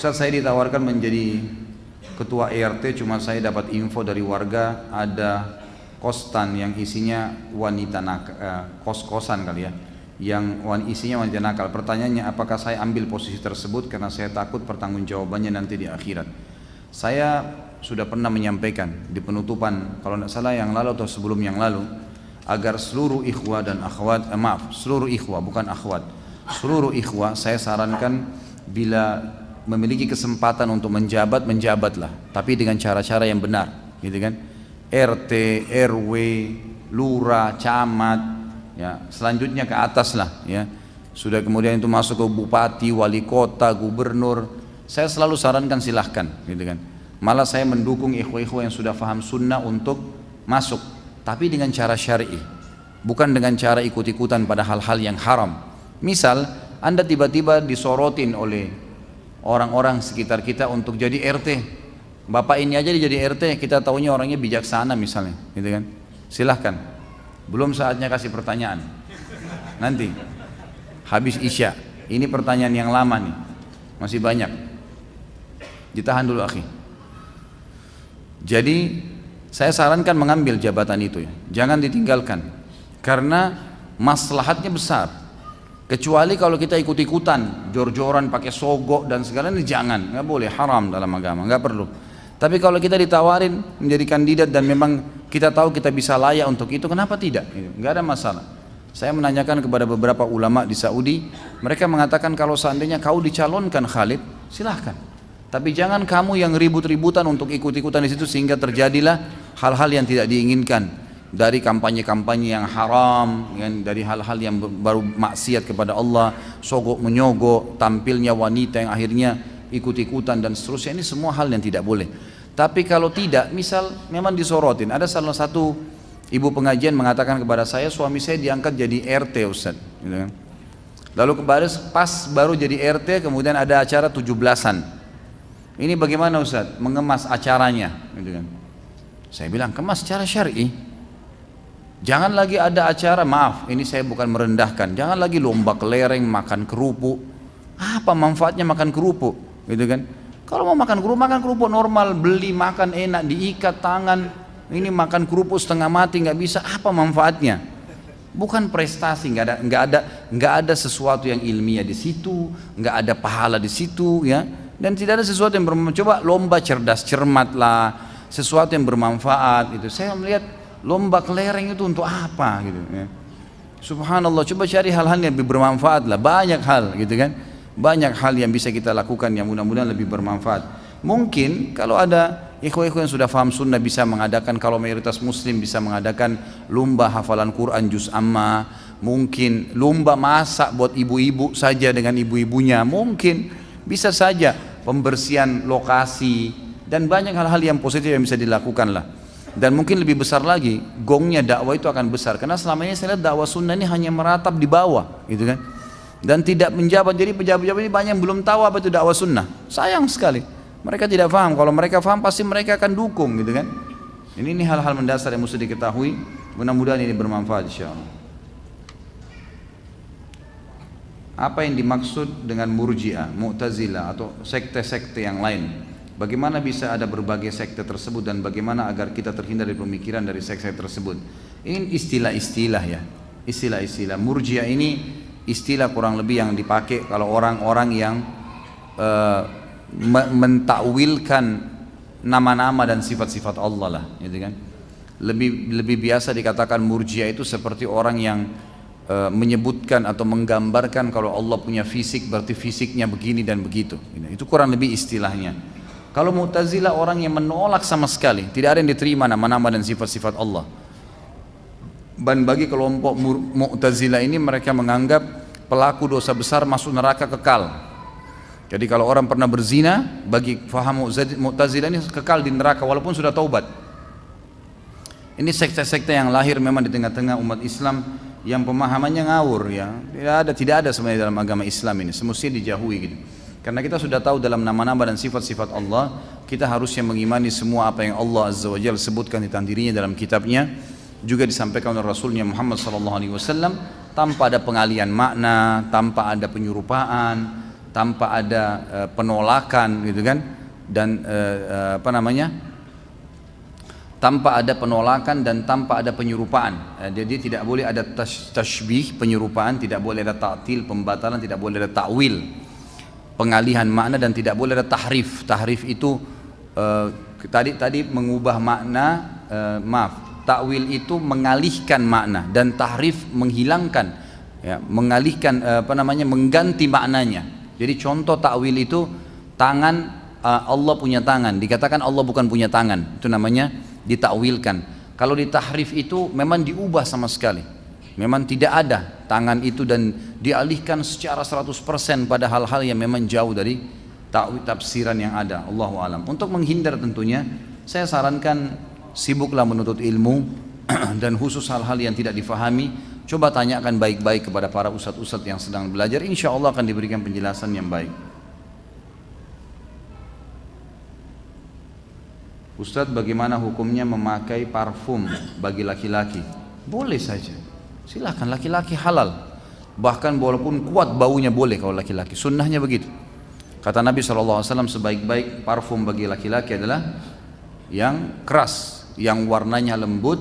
Ustaz, saya ditawarkan menjadi ketua ERT, cuma saya dapat info dari warga ada kostan yang isinya wanita nakal, kos-kosan kali ya, yang isinya wanita nakal. Pertanyaannya, apakah saya ambil posisi tersebut karena saya takut pertanggungjawabannya nanti di akhirat. Saya sudah pernah menyampaikan di penutupan, kalau tidak salah yang lalu atau sebelum yang lalu, agar seluruh ikhwah dan akhwat, seluruh ikhwah bukan akhwat, seluruh ikhwah saya sarankan bila memiliki kesempatan untuk menjabat, menjabatlah, tapi dengan cara-cara yang benar, gitu kan? RT, RW, lurah, camat, ya, selanjutnya ke atas lah, ya. Sudah kemudian itu masuk ke bupati, wali kota, gubernur. Saya selalu sarankan silahkan, gitu kan? Malah saya mendukung ikhwah-ikhwah yang sudah paham sunnah untuk masuk, tapi dengan cara syar'i, bukan dengan cara ikut-ikutan pada hal-hal yang haram. Misal, Anda tiba-tiba disorotin oleh orang-orang sekitar kita untuk jadi RT. Bapak ini aja dia jadi RT, kita taunya orangnya bijaksana misalnya, gitu kan? Silahkan. Belum saatnya kasih pertanyaan. Nanti habis Isya. Ini pertanyaan yang lama nih. Masih banyak. Ditahan dulu, akhi. Jadi saya sarankan mengambil jabatan itu ya. Jangan ditinggalkan. Karena maslahatnya besar. Kecuali kalau kita ikut-ikutan, jor-joran pakai sogok dan segala ini jangan, nggak boleh, haram dalam agama, nggak perlu. Tapi kalau kita ditawarin menjadi kandidat dan memang kita tahu kita bisa layak untuk itu, kenapa tidak? Nggak ada masalah. Saya menanyakan kepada beberapa ulama di Saudi, mereka mengatakan kalau seandainya kau dicalonkan Khalid, silahkan. Tapi jangan kamu yang ribut-ributan untuk ikut-ikutan di situ sehingga terjadilah hal-hal yang tidak diinginkan. Dari kampanye-kampanye yang haram, dari hal-hal yang baru maksiat kepada Allah, sogok menyogok, tampilnya wanita yang akhirnya ikut-ikutan dan seterusnya, ini semua hal yang tidak boleh. Tapi kalau tidak, misal memang disorotin, ada salah satu ibu pengajian mengatakan kepada saya, suami saya diangkat jadi RT Ustaz, gitu kan. Lalu pas baru jadi RT, kemudian ada acara 17-an. Ini bagaimana Ustaz? Mengemas acaranya, gitu kan. Saya bilang, kemas secara syar'i. Jangan lagi ada acara, maaf, ini saya bukan merendahkan, jangan lagi lomba kelereng, makan kerupuk. Apa manfaatnya makan kerupuk, gitu kan? Kalau mau makan kerupuk normal, beli, makan enak, diikat tangan. Ini makan kerupuk setengah mati, nggak bisa, apa manfaatnya? Bukan prestasi, nggak ada sesuatu yang ilmiah di situ, nggak ada pahala di situ, ya. Dan tidak ada sesuatu yang bermanfaat. Coba lomba cerdas cermat lah, sesuatu yang bermanfaat. Itu saya melihat. Lomba kelereng itu untuk apa gitu ya. Subhanallah, coba cari hal-hal yang lebih bermanfaat lah, banyak hal gitu kan. Banyak hal yang bisa kita lakukan yang mudah-mudahan lebih bermanfaat. Mungkin kalau ada ikhwah-ikhwah yang sudah paham sunnah bisa mengadakan, kalau mayoritas muslim bisa mengadakan lomba hafalan Quran juz amma, mungkin lomba masak buat ibu-ibu saja dengan ibu-ibunya, mungkin bisa saja pembersihan lokasi dan banyak hal-hal yang positif yang bisa dilakukan lah. Dan mungkin lebih besar lagi, gongnya dakwah itu akan besar. Karena selama ini saya lihat dakwah sunnah ini hanya meratap di bawah, gitu kan. Dan tidak menjabat. Jadi pejabat-pejabat ini banyak yang belum tahu apa itu dakwah sunnah. Sayang sekali. Mereka tidak paham. Kalau mereka paham pasti mereka akan dukung, gitu kan. Ini hal-hal mendasar yang mesti diketahui. Mudah-mudahan ini bermanfaat insyaallah. Apa yang dimaksud dengan murji'ah, mu'tazilah atau sekte-sekte yang lain? Bagaimana bisa ada berbagai sekte tersebut dan bagaimana agar kita terhindar dari pemikiran dari sekte tersebut? Ini istilah-istilah ya, istilah-istilah. Murji'ah ini istilah kurang lebih yang dipakai kalau orang-orang yang mentakwilkan nama-nama dan sifat-sifat Allah lah, gitu kan? Lebih biasa dikatakan murji'ah itu seperti orang yang menyebutkan atau menggambarkan kalau Allah punya fisik berarti fisiknya begini dan begitu. Itu kurang lebih istilahnya. Kalau Mu'tazilah orang yang menolak sama sekali, tidak ada yang diterima nama-nama dan sifat-sifat Allah. Dan bagi kelompok Mu'tazilah ini mereka menganggap pelaku dosa besar masuk neraka kekal. Jadi kalau orang pernah berzina, bagi faham Mu'tazilah ini kekal di neraka walaupun sudah taubat. Ini sekte-sekte yang lahir memang di tengah-tengah umat Islam yang pemahamannya ngawur ya. Tidak ada sebenarnya dalam agama Islam ini, semestinya dijauhi gitu. Karena kita sudah tahu dalam nama-nama dan sifat-sifat Allah, kita harusnya mengimani semua apa yang Allah Azza wa Jalla sebutkan tentang dirinya dalam kitabnya, juga disampaikan oleh Rasulnya Muhammad SAW, tanpa ada pengalian makna, tanpa ada penyerupaan, tanpa ada penolakan gitu kan, dan tanpa ada penolakan dan tanpa ada penyerupaan. Jadi tidak boleh ada tashbih, penyerupaan, tidak boleh ada ta'til, pembatalan, tidak boleh ada ta'wil, pengalihan makna, dan tidak boleh ada tahrif. Tahrif itu tadi mengubah makna, ta'wil itu mengalihkan makna, dan tahrif menghilangkan, ya, mengalihkan mengganti maknanya. Jadi contoh ta'wil itu tangan, Allah punya tangan, dikatakan Allah bukan punya tangan, itu namanya ditakwilkan. Kalau ditahrif itu memang diubah sama sekali, memang tidak ada tangan itu dan dialihkan secara 100% pada hal-hal yang memang jauh dari tafsiran yang ada. Allahu alam. Untuk menghindar tentunya saya sarankan sibuklah menuntut ilmu dan khusus hal-hal yang tidak difahami coba tanyakan baik-baik kepada para ustadz-ustadz yang sedang belajar, insya Allah akan diberikan penjelasan yang baik. Ustadz, bagaimana hukumnya memakai parfum bagi laki-laki? Boleh saja, silahkan, laki-laki halal. Bahkan walaupun kuat baunya boleh kalau laki-laki, sunnahnya begitu. Kata Nabi SAW, sebaik-baik parfum bagi laki-laki adalah yang keras, yang warnanya lembut,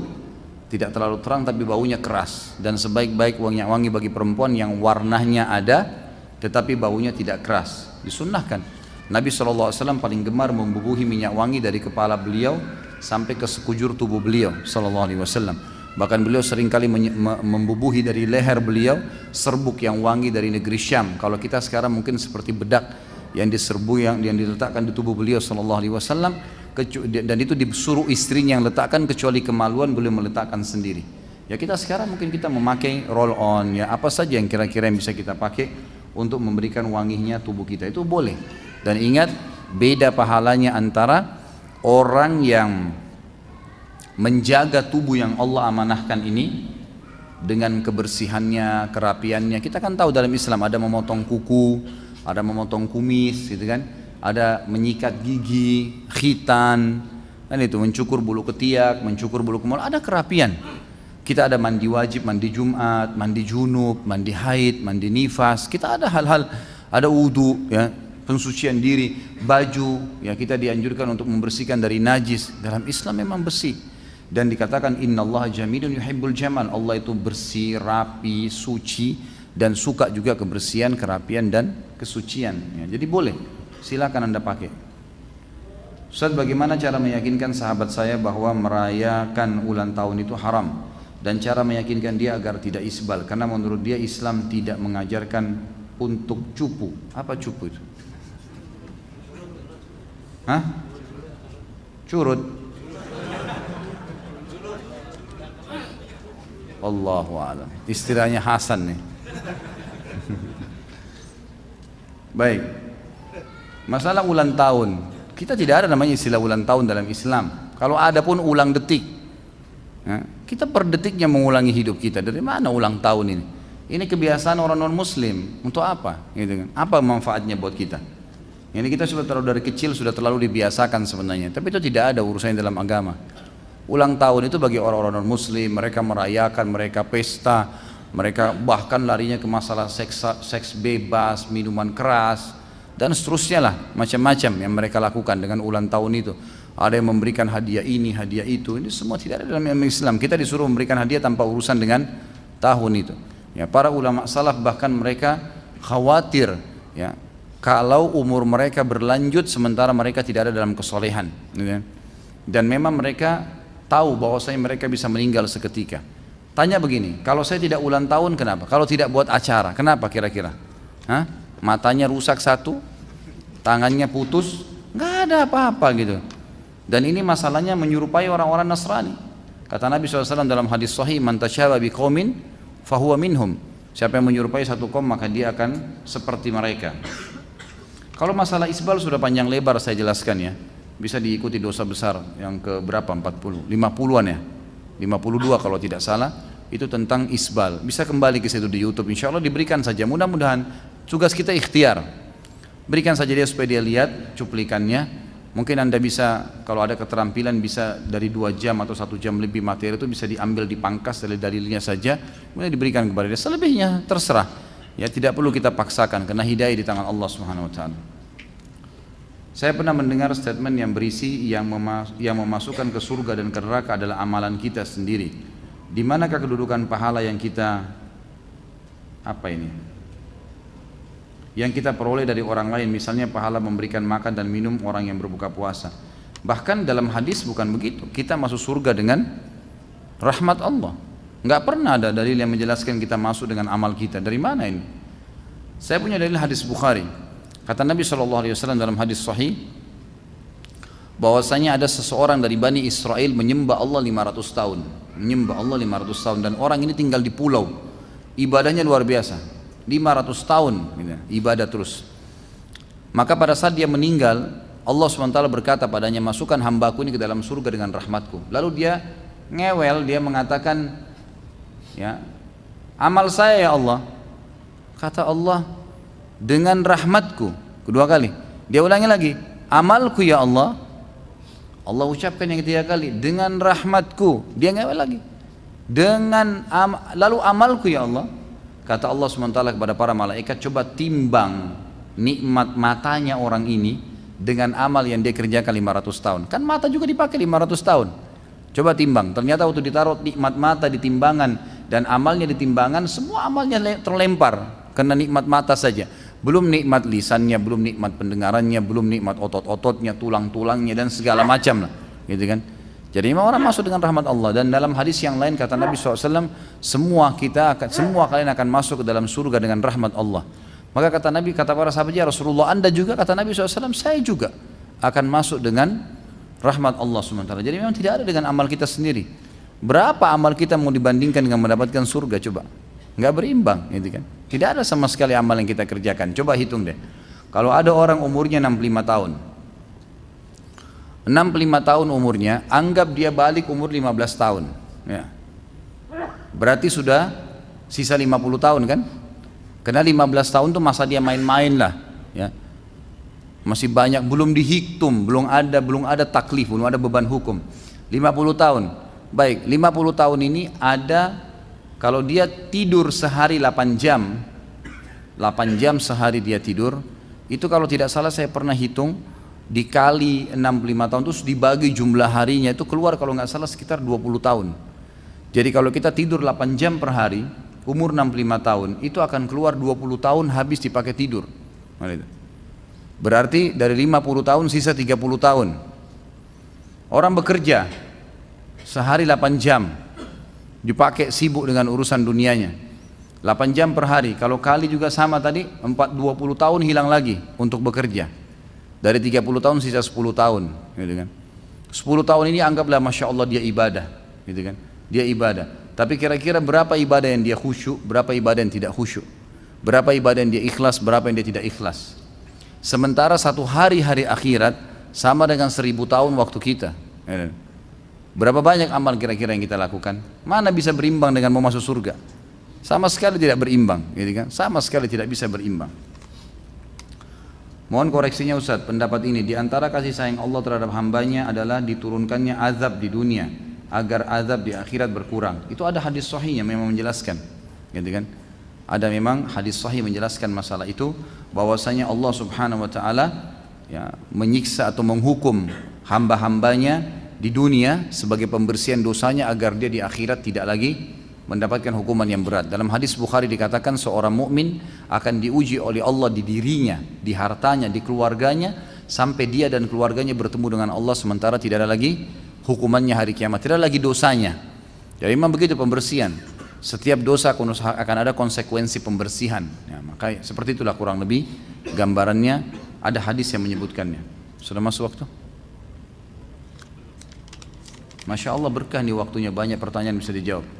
tidak terlalu terang tapi baunya keras. Dan sebaik-baik wangi bagi perempuan yang warnanya ada tetapi baunya tidak keras, disunnahkan. Nabi SAW paling gemar membubuhi minyak wangi dari kepala beliau sampai ke sekujur tubuh beliau SAW. Bahkan beliau seringkali membubuhi dari leher beliau serbuk yang wangi dari negeri Syam. Kalau kita sekarang mungkin seperti bedak yang diserbu, yang diletakkan di tubuh beliau SAW, dan itu disuruh istrinya yang letakkan, kecuali kemaluan beliau meletakkan sendiri. Ya kita sekarang mungkin kita memakai roll on, ya apa saja yang kira-kira yang bisa kita pakai untuk memberikan wanginya tubuh kita, itu boleh. Dan ingat, beda pahalanya antara orang yang menjaga tubuh yang Allah amanahkan ini dengan kebersihannya, kerapiannya. Kita kan tahu dalam Islam ada memotong kuku, ada memotong kumis, gitu kan, ada menyikat gigi, khitan, kan itu, mencukur bulu ketiak, mencukur bulu kemaluan, ada kerapian. Kita ada mandi wajib, mandi Jumat, mandi junub, mandi haid, mandi nifas. Kita ada hal-hal, ada wudu, ya, pensucian diri, baju, ya kita dianjurkan untuk membersihkan dari najis. Dalam Islam memang bersih, dan dikatakan innallaha jamilun yuhibbul jamal, Allah itu bersih, rapi, suci, dan suka juga kebersihan, kerapian dan kesucian, ya, jadi boleh, silakan Anda pakai. Ustaz, bagaimana cara meyakinkan sahabat saya bahwa merayakan ulang tahun itu haram, dan cara meyakinkan dia agar tidak isbal, karena menurut dia Islam tidak mengajarkan untuk cupu. Apa cupu itu? Hah? Curut? Allahu a'lam. Istilahnya Hasan nih. Baik. Masalah ulang tahun, kita tidak ada namanya istilah ulang tahun dalam Islam. Kalau ada pun ulang detik. Kita per detiknya mengulangi hidup kita. Dari mana ulang tahun ini? Ini kebiasaan orang non muslim. Untuk apa? Gitu kan? Apa manfaatnya buat kita? Ini kita sudah dari kecil sudah terlalu dibiasakan sebenarnya, tapi itu tidak ada urusannya dalam agama. Ulang tahun itu bagi orang-orang non muslim, mereka merayakan, mereka pesta, mereka bahkan larinya ke masalah seks bebas, minuman keras, dan seterusnya lah, macam-macam yang mereka lakukan dengan ulang tahun itu. Ada yang memberikan hadiah ini, hadiah itu, ini semua tidak ada dalam Islam. Kita disuruh memberikan hadiah tanpa urusan dengan tahun itu. Ya, para ulama salaf bahkan mereka khawatir, ya, kalau umur mereka berlanjut sementara mereka tidak ada dalam kesolehan, dan memang mereka tahu bahwasanya mereka bisa meninggal seketika. Tanya begini, kalau saya tidak ulang tahun kenapa? Kalau tidak buat acara, kenapa kira-kira? Matanya rusak satu, tangannya putus, nggak ada apa-apa gitu. Dan ini masalahnya menyerupai orang-orang Nasrani. Kata Nabi SAW dalam hadis sahih, man tasyabaha biqaumin fahuwa minhum. Siapa yang menyerupai satu kaum maka dia akan seperti mereka. Kalau masalah isbal sudah panjang lebar saya jelaskan, ya. Bisa diikuti dosa besar yang ke berapa? 50-an ya. 52 kalau tidak salah, itu tentang isbal. Bisa kembali ke situ di YouTube, insya Allah diberikan saja. Mudah-mudahan tugas kita ikhtiar. Berikan saja dia supaya dia lihat cuplikannya. Mungkin Anda bisa, kalau ada keterampilan, bisa dari 2 jam atau 1 jam lebih materi itu bisa diambil, dipangkas dari dalilnya saja, kemudian diberikan kepada dia. Selebihnya terserah. Ya tidak perlu kita paksakan karena hidayah di tangan Allah Subhanahu wa taala. Saya pernah mendengar statement yang berisi yang memasukkan ke surga dan ke neraka adalah amalan kita sendiri. Di manakah kedudukan pahala yang kita yang kita peroleh dari orang lain, misalnya pahala memberikan makan dan minum orang yang berbuka puasa. Bahkan dalam hadis bukan begitu, kita masuk surga dengan rahmat Allah. Enggak pernah ada dalil yang menjelaskan kita masuk dengan amal kita. Dari mana ini? Saya punya dalil hadis Bukhari. Kata Nabi SAW dalam hadis sahih, bahwasanya ada seseorang dari Bani Israel menyembah Allah 500 tahun. Menyembah Allah 500 tahun, dan orang ini tinggal di pulau. Ibadahnya luar biasa. 500 tahun ibadah terus. Maka pada saat dia meninggal, Allah SWT berkata padanya, masukkan hambaku ini ke dalam surga dengan rahmatku. Lalu dia ngewel, dia mengatakan, ya, amal saya ya Allah. Kata Allah, dengan rahmatku. Kedua kali dia ulangi lagi, amalku ya Allah. Allah ucapkan yang ketiga kali, dengan rahmatku. Dia ngewel lagi, lalu amalku ya Allah. Kata Allah SWT kepada para malaikat, coba timbang nikmat matanya orang ini dengan amal yang dia kerjakan 500 tahun. Kan mata juga dipakai 500 tahun. Coba timbang, ternyata waktu ditaruh nikmat mata di timbangan dan amalnya di timbangan, semua amalnya terlempar karena nikmat mata saja. Belum nikmat lisannya, belum nikmat pendengarannya, belum nikmat otot-ototnya, tulang-tulangnya dan segala macam lah, gitu kan. Jadi memang orang masuk dengan rahmat Allah. Dan dalam hadis yang lain kata Nabi SAW, semua kalian akan masuk ke dalam surga dengan rahmat Allah. Maka kata Nabi, kata para sahabat, ya Rasulullah, Anda juga? Kata Nabi SAW, saya juga akan masuk dengan rahmat Allah SWT. Jadi memang tidak ada dengan amal kita sendiri. Berapa amal kita mau dibandingkan dengan mendapatkan surga, coba? Nggak berimbang, gitu kan. Tidak ada sama sekali amal yang kita kerjakan. Coba hitung deh, kalau ada orang umurnya 65 tahun, 65 tahun umurnya, anggap dia balik umur 15 tahun ya. Berarti sudah sisa 50 tahun kan. Karena 15 tahun itu masa dia main-main lah ya. Masih banyak, belum dihitung, belum ada taklif, belum ada beban hukum. 50 tahun. Baik, 50 tahun ini ada, kalau dia tidur sehari 8 jam sehari dia tidur, itu kalau tidak salah saya pernah hitung, dikali 65 tahun terus dibagi jumlah harinya, itu keluar kalau nggak salah sekitar 20 tahun. Jadi kalau kita tidur 8 jam per hari, umur 65 tahun, itu akan keluar 20 tahun habis dipakai tidur. Berarti dari 50 tahun sisa 30 tahun. Orang bekerja sehari 8 jam, dipakai sibuk dengan urusan dunianya. 8 jam per hari, kalau kali juga sama tadi, 20 tahun hilang lagi untuk bekerja. Dari 30 tahun sisa 10 tahun, gitu kan. 10 tahun ini anggaplah Masya Allah dia ibadah, gitu kan. Dia ibadah. Tapi kira-kira berapa ibadah yang dia khusyuk, berapa ibadah yang tidak khusyuk, berapa ibadah yang dia ikhlas, berapa yang dia tidak ikhlas. Sementara satu hari akhirat sama dengan 1000 tahun waktu kita. Berapa banyak amal kira-kira yang kita lakukan? Mana bisa berimbang dengan mau masuk surga? Sama sekali tidak berimbang, gitu kan. Sama sekali tidak bisa berimbang. Mohon koreksinya Ustaz, pendapat ini di antara kasih sayang Allah terhadap hambanya adalah diturunkannya azab di dunia agar azab di akhirat berkurang. Itu ada hadis sahih yang memang menjelaskan, gitu kan? Ada memang hadis sahih menjelaskan masalah itu, bahwasanya Allah Subhanahu wa taala ya menyiksa atau menghukum hamba-hambanya di dunia sebagai pembersihan dosanya agar dia di akhirat tidak lagi mendapatkan hukuman yang berat. Dalam hadis Bukhari dikatakan seorang mukmin akan diuji oleh Allah di dirinya, di hartanya, di keluarganya, sampai dia dan keluarganya bertemu dengan Allah, sementara tidak ada lagi hukumannya hari kiamat, tidak ada lagi dosanya. Jadi memang begitu pembersihan. Setiap dosa akan ada konsekuensi pembersihan. Ya, maka seperti itulah kurang lebih gambarannya. Ada hadis yang menyebutkannya. Sudah masuk waktu? Masya Allah berkah nih waktunya, banyak pertanyaan bisa dijawab.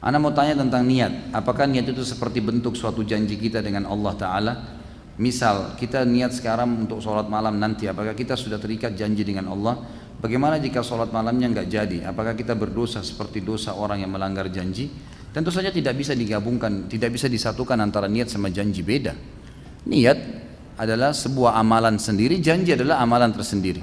Ana mau tanya tentang niat. Apakah niat itu seperti bentuk suatu janji kita dengan Allah Ta'ala? Misal kita niat sekarang untuk sholat malam nanti, apakah kita sudah terikat janji dengan Allah? Bagaimana jika sholat malamnya nggak jadi? Apakah kita berdosa seperti dosa orang yang melanggar janji? Tentu saja tidak bisa digabungkan, tidak bisa disatukan antara niat sama janji, beda. Niat adalah sebuah amalan sendiri, janji adalah amalan tersendiri.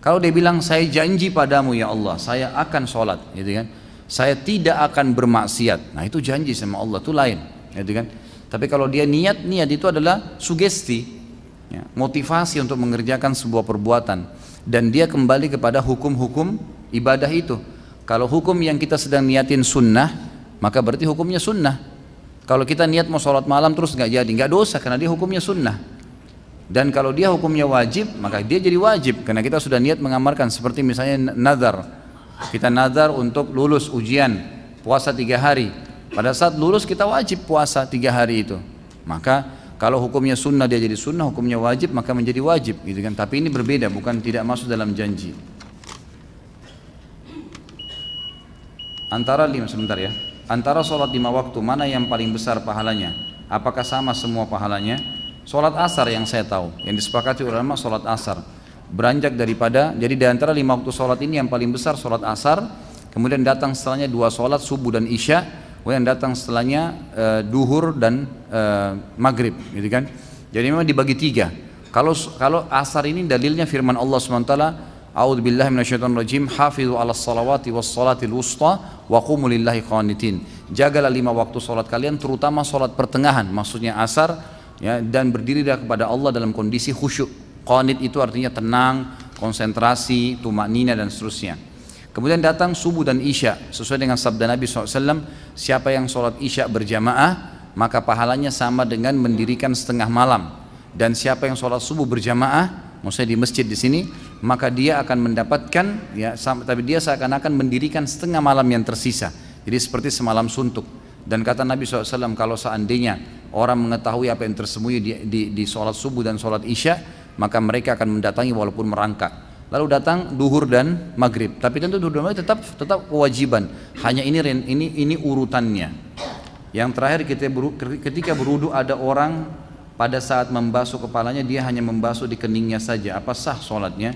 Kalau dia bilang saya janji padamu ya Allah, saya akan sholat, gitu kan? Saya tidak akan bermaksiat. Nah itu janji sama Allah, itu lain, gitu kan? Tapi kalau dia niat itu adalah sugesti, ya, motivasi untuk mengerjakan sebuah perbuatan, dan dia kembali kepada hukum-hukum ibadah itu. Kalau hukum yang kita sedang niatin sunnah, maka berarti hukumnya sunnah. Kalau kita niat mau sholat malam terus nggak jadi, nggak dosa karena dia hukumnya sunnah. Dan kalau dia hukumnya wajib, maka dia jadi wajib karena kita sudah niat mengamalkan. Seperti misalnya nazar, kita nazar untuk lulus ujian puasa 3 hari. Pada saat lulus kita wajib puasa 3 hari itu. Maka kalau hukumnya sunnah dia jadi sunnah, hukumnya wajib maka menjadi wajib, gitu kan. Tapi ini berbeda, bukan tidak masuk dalam janji. Antara sholat 5 waktu mana yang paling besar pahalanya? Apakah sama semua pahalanya? Sholat asar yang saya tahu, yang disepakati ulama sholat asar. Beranjak daripada, jadi di antara 5 waktu sholat ini yang paling besar sholat asar, kemudian datang setelahnya 2 sholat subuh dan isya, kemudian datang setelahnya duhur dan maghrib, gitu kan. Jadi memang dibagi 3. Kalau asar ini dalilnya firman Allah SWT, A'udzubillahi minasyaitonirrajim, hafizu 'alas salawati was salatil wusta wa qumu lillahi qanitin. Jagalah 5 waktu salat kalian, terutama salat pertengahan, maksudnya asar, ya, dan berdirilah kepada Allah dalam kondisi khusyuk. Qanit itu artinya tenang, konsentrasi, tumaknina dan seterusnya. Kemudian datang subuh dan isya, sesuai dengan sabda Nabi SAW, siapa yang salat isya berjamaah maka pahalanya sama dengan mendirikan setengah malam, dan siapa yang salat subuh berjamaah, maksudnya di masjid di sini, maka dia akan mendapatkan, ya, tapi dia seakan-akan mendirikan setengah malam yang tersisa. Jadi seperti semalam suntuk. Dan kata Nabi SAW, kalau seandainya orang mengetahui apa yang tersembunyi di sholat subuh dan sholat isya, maka mereka akan mendatangi walaupun merangkak. Lalu datang duhur dan maghrib. Tapi tentu duhur dan maghrib tetap kewajiban. Hanya ini urutannya. Yang terakhir ketika berwudu ada orang pada saat membasuh kepalanya dia hanya membasuh di keningnya saja. Apa sah sholatnya?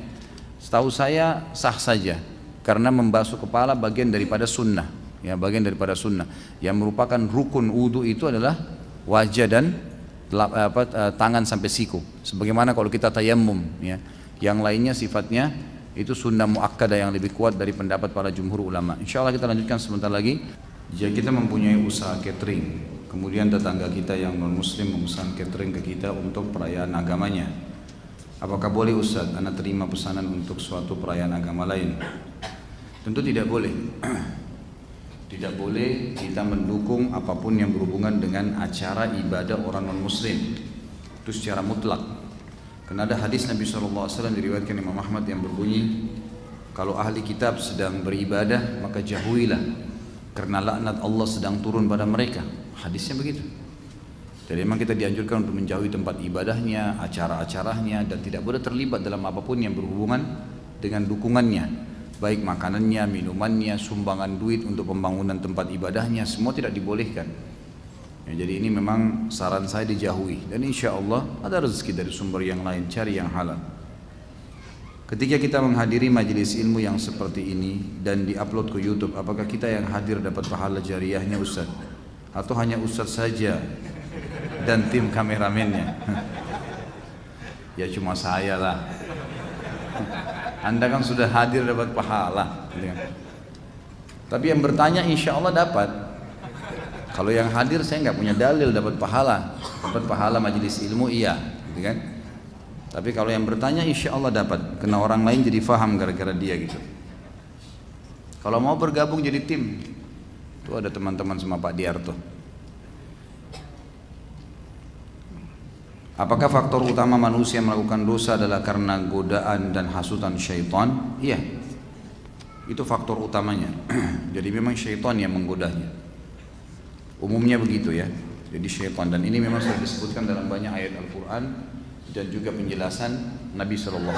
Setahu saya sah saja, karena membasuh kepala bagian daripada sunnah, ya, bagian daripada sunnah. Yang merupakan rukun wudu itu adalah wajah dan tangan sampai siku. Sebagaimana kalau kita tayammum, ya, yang lainnya sifatnya itu sunnah muakkadah yang lebih kuat dari pendapat para jumhur ulama. Insya Allah kita lanjutkan sebentar lagi. Jika kita mempunyai usaha catering, kemudian tetangga kita yang non muslim memesan catering ke kita untuk perayaan agamanya, apakah boleh Ustaz Anda terima pesanan untuk suatu perayaan agama lain? Tentu tidak boleh. Tidak boleh kita mendukung apapun yang berhubungan dengan acara ibadah orang non muslim, itu secara mutlak. Karena ada hadis Nabi SAW diriwayatkan Imam Ahmad yang berbunyi, kalau ahli kitab sedang beribadah maka jauhilah, karena laknat Allah sedang turun pada mereka. Hadisnya begitu. Jadi memang kita dianjurkan untuk menjauhi tempat ibadahnya, acara-acaranya, dan tidak boleh terlibat dalam apapun yang berhubungan dengan dukungannya, baik makanannya, minumannya, sumbangan duit untuk pembangunan tempat ibadahnya, semua tidak dibolehkan. Ya, jadi ini memang saran saya dijauhi, dan insya Allah ada rezeki dari sumber yang lain, cari yang halal. Ketika kita menghadiri majelis ilmu yang seperti ini dan diupload ke YouTube, apakah kita yang hadir dapat pahala jariahnya Ustaz? Atau hanya Ustaz saja dan tim kameramennya? Ya cuma saya lah. Anda kan sudah hadir dapat pahala. Tapi yang bertanya insya Allah dapat. Kalau yang hadir saya nggak punya dalil dapat pahala. Dapat pahala majelis ilmu iya, gitu kan? Tapi kalau yang bertanya insya Allah dapat, karena orang lain jadi faham gara-gara dia gitu. Kalau mau bergabung jadi tim, itu ada teman-teman sama Pak Diarto. Apakah faktor utama manusia melakukan dosa adalah karena godaan dan hasutan syaitan? Iya, itu faktor utamanya. Jadi memang syaitan yang menggodanya. Umumnya begitu ya. Jadi syaitan, dan ini memang sudah disebutkan dalam banyak ayat Al-Quran dan juga penjelasan Nabi SAW.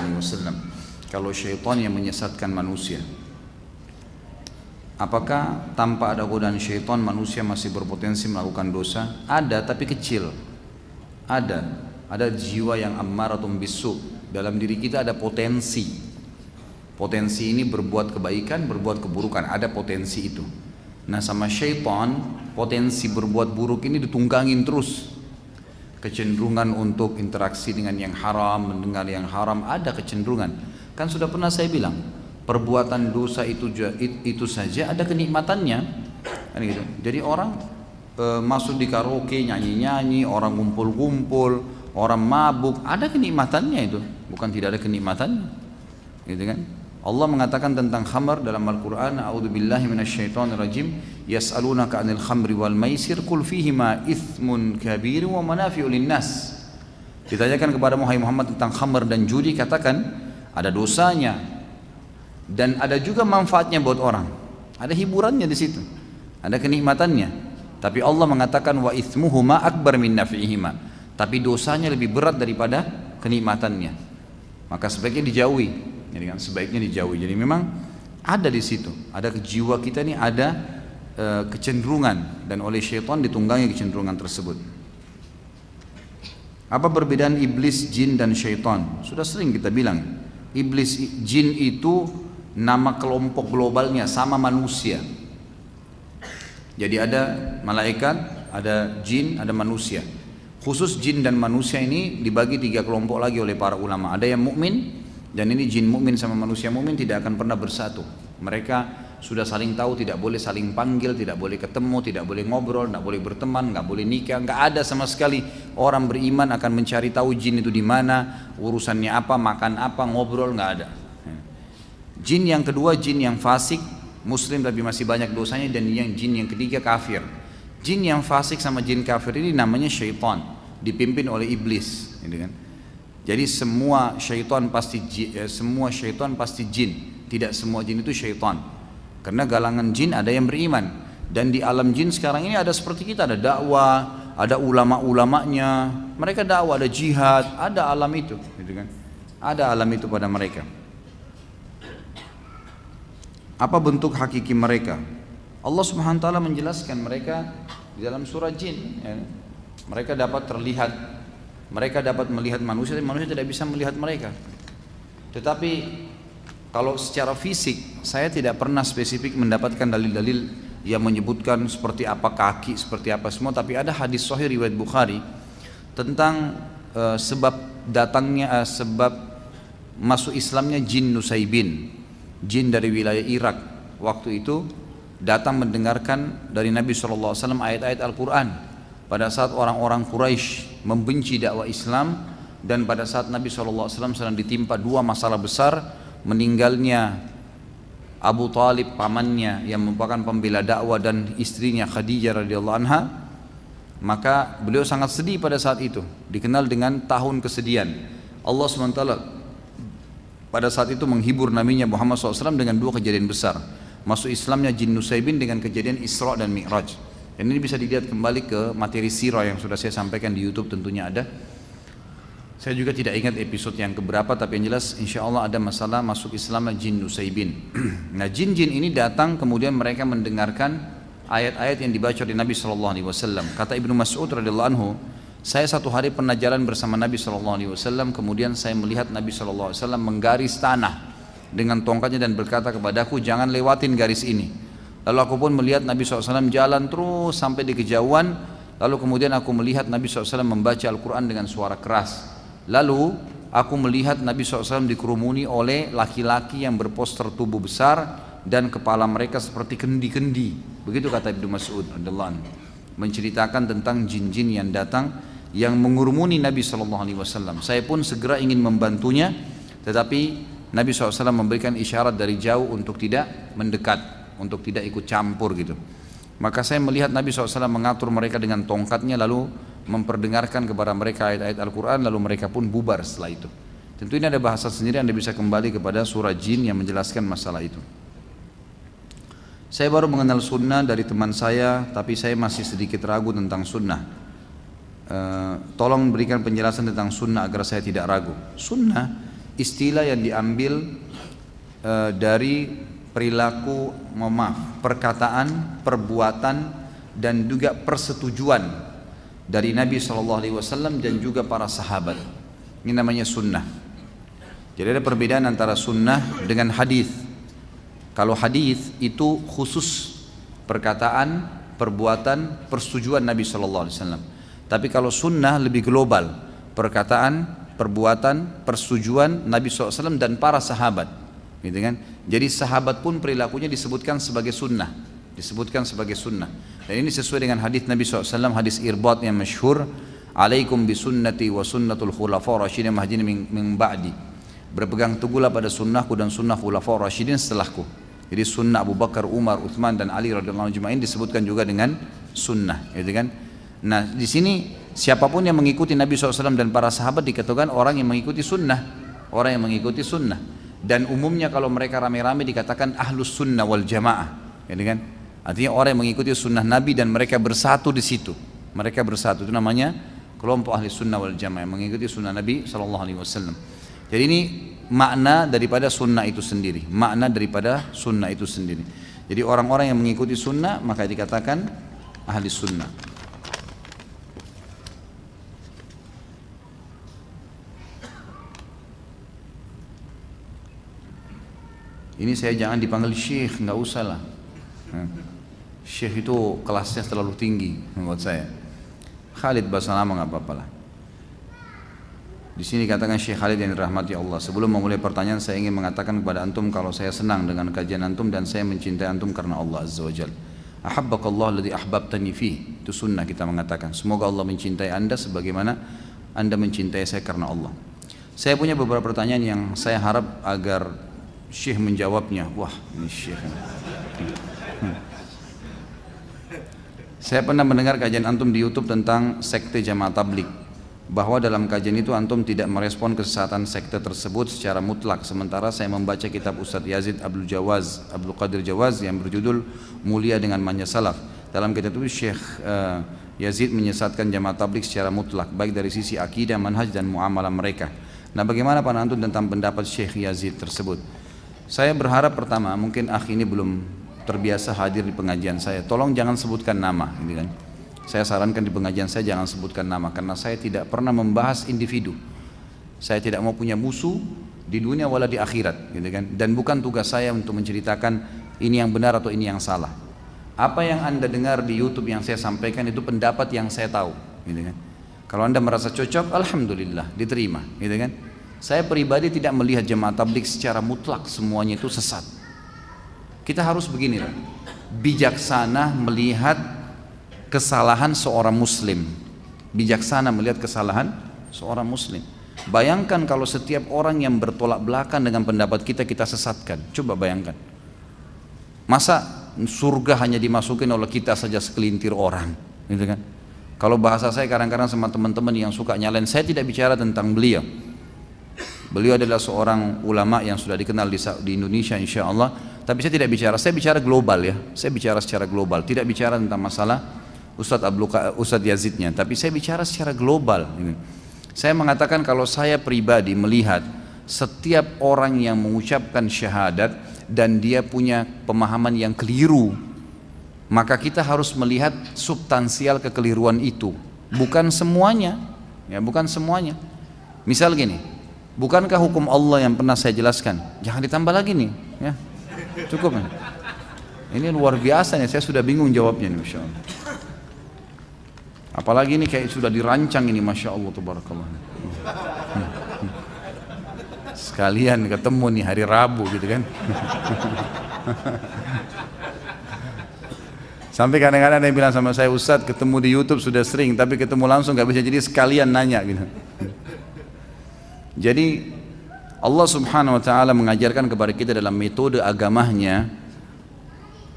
Kalau syaitan yang menyesatkan manusia, apakah tanpa ada godaan syaitan manusia masih berpotensi melakukan dosa? Ada, tapi kecil. Ada jiwa yang ammaratun bisu. Dalam diri kita ada potensi. Potensi ini berbuat kebaikan, berbuat keburukan, ada potensi itu. Nah sama syaitan, potensi berbuat buruk ini ditunggangin terus. Kecenderungan untuk interaksi dengan yang haram, mendengar yang haram, ada kecenderungan. Kan sudah pernah saya bilang, perbuatan dosa itu saja ada kenikmatannya, kan gitu. Jadi orang masuk di karaoke, nyanyi-nyanyi, orang kumpul-kumpul, orang mabuk, ada kenikmatannya itu, bukan tidak ada kenikmatannya, gitu kan? Allah mengatakan tentang khamar dalam Al-Quran, A'udzubillahi minasyaitonirrajim, yas'alunaka 'anil khamri wal maisir qul fihima itsmun kabir wa manafi'u linnas. Ditanyakan kepada Muhammad tentang khamar dan judi, katakan ada dosanya dan ada juga manfaatnya buat orang. Ada hiburannya di situ, ada kenikmatannya. Tapi Allah mengatakan wa itsmuhuma akbar min nafi'ihima. Tapi dosanya lebih berat daripada kenikmatannya. Maka sebaiknya dijauhi. Jadi kan sebaiknya dijauhi. Jadi memang ada di situ, ada jiwa kita ini ada kecenderungan dan oleh syaitan ditunggangi kecenderungan tersebut. Apa perbedaan iblis, jin dan syaitan? Sudah sering kita bilang, iblis, jin itu nama kelompok globalnya sama manusia. Jadi ada malaikat, ada jin, ada manusia. Khusus jin dan manusia ini dibagi 3 kelompok lagi oleh para ulama. Ada yang mukmin, dan ini jin mukmin sama manusia mukmin tidak akan pernah bersatu. Mereka sudah saling tahu, tidak boleh saling panggil, tidak boleh ketemu, tidak boleh ngobrol, tidak boleh berteman, nggak boleh nikah, nggak ada sama sekali. Orang beriman akan mencari tahu jin itu di mana, urusannya apa, makan apa, ngobrol, nggak ada. Jin yang kedua, jin yang fasik, muslim tapi masih banyak dosanya, dan yang jin yang ketiga kafir. Jin yang fasik sama jin kafir ini namanya syaitan, dipimpin oleh iblis, gitu kan? Jadi semua syaitan pasti jin, tidak semua jin itu syaitan. Karena galangan jin ada yang beriman, dan di alam jin sekarang ini ada seperti kita, ada dakwah, ada ulama-ulamanya, mereka dakwah, ada jihad, ada alam itu, gitu kan? Ada alam itu pada mereka. Apa bentuk hakiki mereka? Allah Subhanahu wa taala menjelaskan mereka di dalam surah Jin, ya. Mereka dapat terlihat, mereka dapat melihat manusia, tapi manusia tidak bisa melihat mereka. Tetapi kalau secara fisik, saya tidak pernah spesifik mendapatkan dalil-dalil yang menyebutkan seperti apa kaki, seperti apa semua. Tapi ada hadis sahih riwayat Bukhari tentang sebab masuk Islamnya jin Nusaybin, jin dari wilayah Irak. Waktu itu datang mendengarkan dari Nabi SAW ayat-ayat Al-Quran pada saat orang-orang Quraisy membenci dakwah Islam, dan pada saat Nabi SAW sedang ditimpa 2 masalah besar, meninggalnya Abu Talib pamannya yang merupakan pembela dakwah dan istrinya Khadijah radhiyallahu anha, maka beliau sangat sedih pada saat itu, dikenal dengan tahun kesedihan. Allah SWT pada saat itu menghibur nabinya Muhammad SAW dengan 2 kejadian besar, masuk Islamnya jin Nusaybin dengan kejadian Isra dan Mi'raj. Dan ini bisa dilihat kembali ke materi sirah yang sudah saya sampaikan di YouTube, tentunya ada. Saya juga tidak ingat episode yang keberapa, tapi yang jelas insya Allah ada masalah masuk Islamnya jin Nusaybin. Nah, jin-jin ini datang, kemudian mereka mendengarkan ayat-ayat yang dibaca oleh Nabi SAW. Kata Ibnu Mas'ud radhiyallahu anhu, saya satu hari pernah jalan bersama Nabi SAW, kemudian saya melihat Nabi SAW menggaris tanah dengan tongkatnya dan berkata kepadaku, jangan lewatin garis ini. Lalu aku pun melihat Nabi SAW jalan terus sampai di kejauhan. Lalu kemudian aku melihat Nabi SAW membaca Al-Quran dengan suara keras. Lalu aku melihat Nabi SAW dikerumuni oleh laki-laki yang berposter tubuh besar dan kepala mereka seperti kendi-kendi. Begitu kata Ibnu Mas'ud radhiyallahu anhu, menceritakan tentang jin-jin yang datang yang mengurumuni Nabi SAW. Saya pun segera ingin membantunya, tetapi Nabi SAW memberikan isyarat dari jauh untuk tidak mendekat, untuk tidak ikut campur gitu. Maka saya melihat Nabi SAW mengatur mereka dengan tongkatnya, lalu memperdengarkan kepada mereka ayat-ayat Al-Quran, lalu mereka pun bubar setelah itu. Tentu ini ada bahasa sendiri, Anda bisa kembali kepada surah Jin yang menjelaskan masalah itu. Saya baru mengenal sunnah dari teman saya, tapi saya masih sedikit ragu tentang sunnah. Tolong berikan penjelasan tentang sunnah agar saya tidak ragu. Sunnah istilah yang diambil dari perilaku, perkataan, perbuatan dan juga persetujuan dari Nabi SAW dan juga para sahabat. Ini namanya sunnah. Jadi ada perbedaan antara sunnah dengan hadis. Kalau hadis itu khusus perkataan, perbuatan, persetujuan Nabi SAW. Tapi kalau sunnah lebih global, perkataan, perbuatan, persetujuan Nabi SAW dan para sahabat, gitu kan? Jadi sahabat pun perilakunya disebutkan sebagai sunnah, disebutkan sebagai sunnah. Dan ini sesuai dengan hadis Nabi SAW, hadis Irbad yang masyhur, alaikum bisunnati wa sunnatul khulafa rasyidin mahdin min ba'di. Berpegang teguhlah pada sunnahku dan sunnah khulafa rasyidin setelahku. Jadi sunnah Abu Bakar, Umar, Uthman dan Ali radhiyallahu anhum disebutkan juga dengan sunnah, gitu kan? Nah, di sini siapapun yang mengikuti Nabi SAW dan para sahabat dikatakan orang yang mengikuti sunnah, orang yang mengikuti sunnah. Dan umumnya kalau mereka rame-rame dikatakan ahlus sunnah wal jamaah, gitu kan? Artinya orang yang mengikuti sunnah Nabi dan mereka bersatu di situ. Mereka bersatu, itu namanya kelompok ahli sunnah wal jamaah yang mengikuti sunnah Nabi SAW. Jadi ini makna daripada sunnah itu sendiri, makna daripada sunnah itu sendiri. Jadi orang-orang yang mengikuti sunnah maka dikatakan ahli sunnah. Ini saya jangan dipanggil syekh, nggak usah lah. Syekh itu kelasnya terlalu tinggi menurut saya. Khalid bahasa nama nggak apa-apa lah. Di sini katakan Syekh Khalid yang dirahmati Allah. Sebelum memulai pertanyaan saya ingin mengatakan kepada antum kalau saya senang dengan kajian antum dan saya mencintai antum karena Allah Azza wa Jalla. Ahabbakallah alladhi ahbabtani fih. Itu sunnah kita mengatakan. Semoga Allah mencintai anda sebagaimana anda mencintai saya karena Allah. Saya punya beberapa pertanyaan yang saya harap agar Syekh menjawabnya. Wah, ini Syekh. Saya pernah mendengar kajian antum di YouTube tentang sekte Jamaah Tabligh, bahwa dalam kajian itu antum tidak merespon kesesatan sekte tersebut secara mutlak. Sementara saya membaca kitab Ustadz Yazid Abdul Qadir Jawaz yang berjudul Mulia dengan Manja Salaf. Dalam kitab itu Syekh Yazid menyesatkan Jamaah Tabligh secara mutlak, baik dari sisi akidah, manhaj dan muamalah mereka. Nah, bagaimana pandangan antum tentang pendapat Syekh Yazid tersebut? Saya berharap pertama, mungkin akhi ini belum terbiasa hadir di pengajian saya. Tolong jangan sebutkan nama, gitu kan. Saya sarankan di pengajian saya jangan sebutkan nama, karena saya tidak pernah membahas individu. Saya tidak mau punya musuh di dunia wala di akhirat, gitu kan. Dan bukan tugas saya untuk menceritakan ini yang benar atau ini yang salah. Apa yang anda dengar di YouTube yang saya sampaikan itu pendapat yang saya tahu, gitu kan. Kalau anda merasa cocok, alhamdulillah, diterima, gitu kan. Saya pribadi tidak melihat Jamaah Tabligh secara mutlak semuanya itu sesat. Kita harus begini lah, bijaksana melihat kesalahan seorang muslim, bijaksana melihat kesalahan seorang muslim. Bayangkan kalau setiap orang yang bertolak belakang dengan pendapat kita, kita sesatkan. Coba bayangkan, masa surga hanya dimasukin oleh kita saja sekelintir orang, gitu kan? Kalau bahasa saya kadang-kadang sama teman-teman yang suka nyalain, saya tidak bicara tentang beliau. Beliau adalah seorang ulama yang sudah dikenal di Indonesia insya Allah. Tapi saya tidak bicara, saya bicara global ya. Saya bicara secara global, tidak bicara tentang masalah Ustadz Yazidnya. Tapi saya bicara secara global. Saya mengatakan kalau saya pribadi melihat setiap orang yang mengucapkan syahadat dan dia punya pemahaman yang keliru, maka kita harus melihat substansial kekeliruan itu. Bukan semuanya, ya bukan semuanya. Misal gini, bukankah hukum Allah yang pernah saya jelaskan? Jangan ditambah lagi nih, ya. Cukup ya? Ini luar biasa nih, saya sudah bingung jawabnya nih, Masya Allah. Apalagi ini kayak sudah dirancang ini, Masya Allah, Tabarakallah. Sekalian ketemu nih hari Rabu gitu kan. Sampai kadang-kadang ada yang bilang sama saya, Ustadz ketemu di YouTube sudah sering, tapi ketemu langsung gak bisa, jadi sekalian nanya gitu. Jadi Allah Subhanahu wa ta'ala mengajarkan kepada kita dalam metode agamanya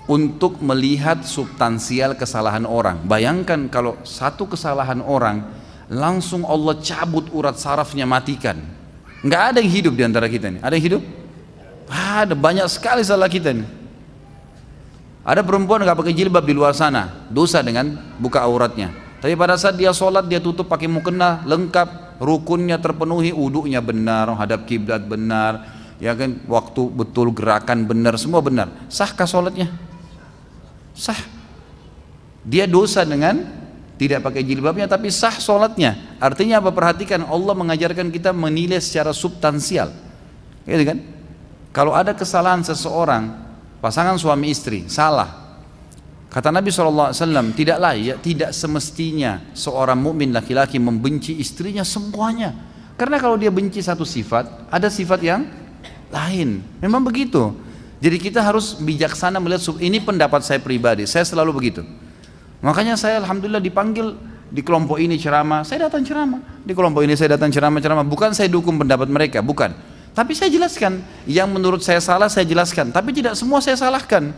untuk melihat substansial kesalahan orang. Bayangkan kalau satu kesalahan orang langsung Allah cabut urat sarafnya, matikan. Nggak ada yang hidup di antara kita nih. Ada yang hidup? Ada, banyak sekali salah kita nih. Ada perempuan nggak pakai jilbab di luar sana, dosa dengan buka auratnya. Tapi pada saat dia sholat, dia tutup pakai mukena lengkap, rukunnya terpenuhi, wudunya benar, hadap kiblat benar, ya kan, waktu betul, gerakan benar, semua benar. Sahkah sholatnya? Sah. Dia dosa dengan tidak pakai jilbabnya, tapi sah sholatnya. Artinya apa? Perhatikan, Allah mengajarkan kita menilai secara substansial, gitu kan? Kalau ada kesalahan seseorang, pasangan suami istri salah, kata Nabi SAW, tidak semestinya seorang mukmin laki-laki membenci istrinya semuanya. Karena kalau dia benci satu sifat, ada sifat yang lain. Memang begitu. Jadi kita harus bijaksana melihat, ini pendapat saya pribadi, saya selalu begitu. Makanya saya alhamdulillah dipanggil di kelompok ini ceramah, saya datang ceramah. Di kelompok ini saya datang ceramah. Bukan saya dukung pendapat mereka, bukan. Tapi saya jelaskan, yang menurut saya salah saya jelaskan. Tapi tidak semua saya salahkan.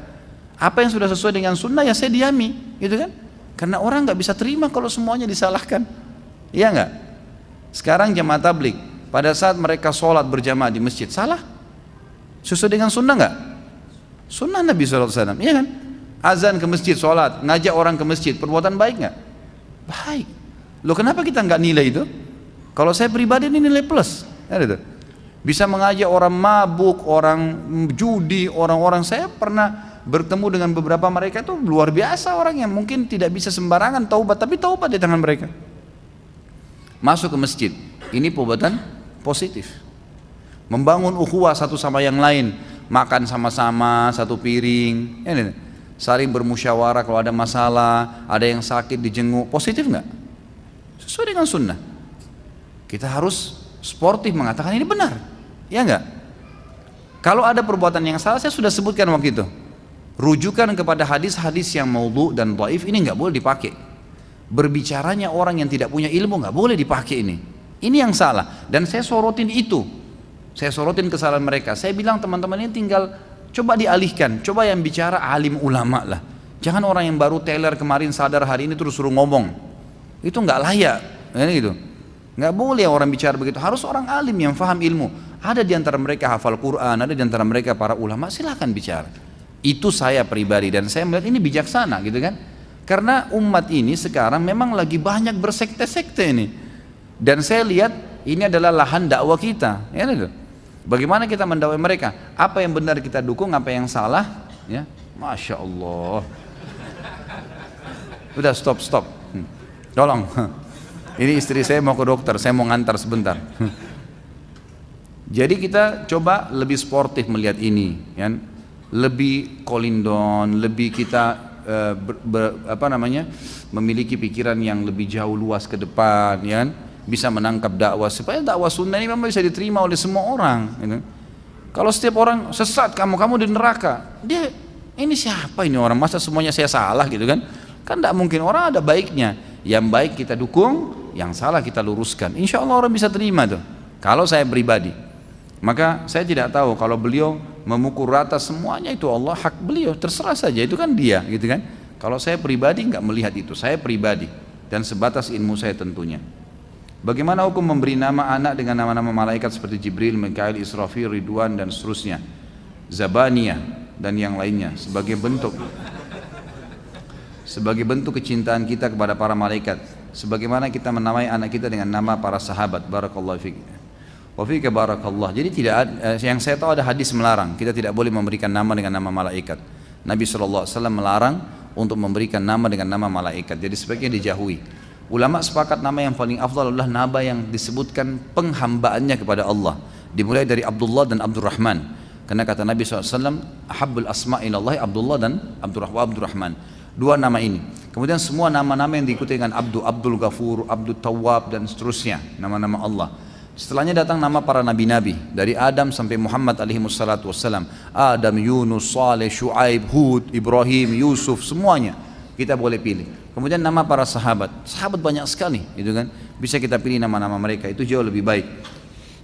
Apa yang sudah sesuai dengan sunnah ya saya diami, gitu kan? Karena orang nggak bisa terima kalau semuanya disalahkan, iya nggak? Sekarang jamaah tabligh, pada saat mereka sholat berjamaah di masjid, salah? Sesuai dengan sunnah nggak? Sunnah Nabi SAW, iya kan? Azan ke masjid, sholat, ngajak orang ke masjid, perbuatan baik nggak? Baik. Loh kenapa kita nggak nilai itu? Kalau saya pribadi ini nilai plus, ya gitu. Bisa mengajak orang mabuk, orang judi, orang-orang, saya pernah bertemu dengan beberapa mereka itu luar biasa orang yang mungkin tidak bisa sembarangan taubat, tapi taubat di tangan mereka. Masuk ke masjid, ini perbuatan positif. Membangun ukhuwah satu sama yang lain, makan sama-sama satu piring, ini, saling bermusyawarah kalau ada masalah, ada yang sakit dijenguk, positif nggak? Sesuai dengan sunnah. Kita harus sportif mengatakan ini benar, ya nggak? Kalau ada perbuatan yang salah, saya sudah sebutkan waktu itu. Rujukan kepada hadis-hadis yang maudhu dan dhaif ini nggak boleh dipakai. Berbicaranya orang yang tidak punya ilmu nggak boleh dipakai ini. Ini yang salah. Dan saya sorotin itu. Saya sorotin kesalahan mereka. Saya bilang teman-teman ini tinggal coba dialihkan. Coba yang bicara alim ulama lah. Jangan orang yang baru teler kemarin sadar hari ini terus suruh ngomong. Itu nggak layak. Gitu. Nggak boleh orang bicara begitu. Harus orang alim yang faham ilmu. Ada di antara mereka hafal Quran, ada di antara mereka para ulama. Silahkan bicara. Itu saya pribadi dan saya melihat ini bijaksana gitu kan. Karena umat ini sekarang memang lagi banyak bersekte-sekte ini. Dan saya lihat ini adalah lahan dakwah kita, ya gitu. Bagaimana kita mendakwai mereka? Apa yang benar kita dukung, apa yang salah? Ya, masya Allah. Udah stop. Tolong. Ini istri saya mau ke dokter, saya mau ngantar sebentar. Jadi kita coba lebih sportif melihat ini, ya. Lebih kolindon, lebih kita memiliki pikiran yang lebih jauh luas ke depan, ya kan? Bisa menangkap dakwah supaya dakwah sunnah ini memang bisa diterima oleh semua orang, gitu. Kalau setiap orang sesat, kamu di neraka, dia ini siapa ini orang, masa semuanya saya salah gitu kan? Kan tidak mungkin, orang ada baiknya, yang baik kita dukung, yang salah kita luruskan, insya Allah orang bisa terima tuh. Kalau saya pribadi, maka saya tidak tahu kalau beliau memukul rata semuanya itu Allah, hak beliau, terserah saja, itu kan dia gitu kan. Kalau saya pribadi nggak melihat itu, saya pribadi dan sebatas ilmu saya tentunya. Bagaimana hukum memberi nama anak dengan nama-nama malaikat seperti Jibril, Mikail, Israfil, Ridwan dan seterusnya, Zabaniyah dan yang lainnya sebagai bentuk kecintaan kita kepada para malaikat, sebagaimana kita menamai anak kita dengan nama para sahabat. Barakallahu fiik. Wa fika barakallah. Jadi tidak ada, yang saya tahu ada hadis melarang kita tidak boleh memberikan nama dengan nama malaikat. Nabi SAW melarang untuk memberikan nama dengan nama malaikat. Jadi sebaiknya dijauhi. Ulama sepakat nama yang paling afdal adalah nama yang disebutkan penghambaannya kepada Allah. Dimulai dari Abdullah dan Abdurrahman. Karena kata Nabi SAW, ahabbul asma'i ilallahi Abdullah dan Abdurrahman. Dua nama ini. Kemudian semua nama-nama yang diikuti dengan Abdul Ghafur, Abdul Tawwab dan seterusnya, nama-nama Allah. Setelahnya datang nama para nabi-nabi dari Adam sampai Muhammad alaihi wassalatu wassalam. Adam, Yunus, Saleh, Shu'aib, Hud, Ibrahim, Yusuf, semuanya kita boleh pilih. Kemudian nama para sahabat banyak sekali, gitu kan? Bisa kita pilih nama-nama mereka, itu jauh lebih baik.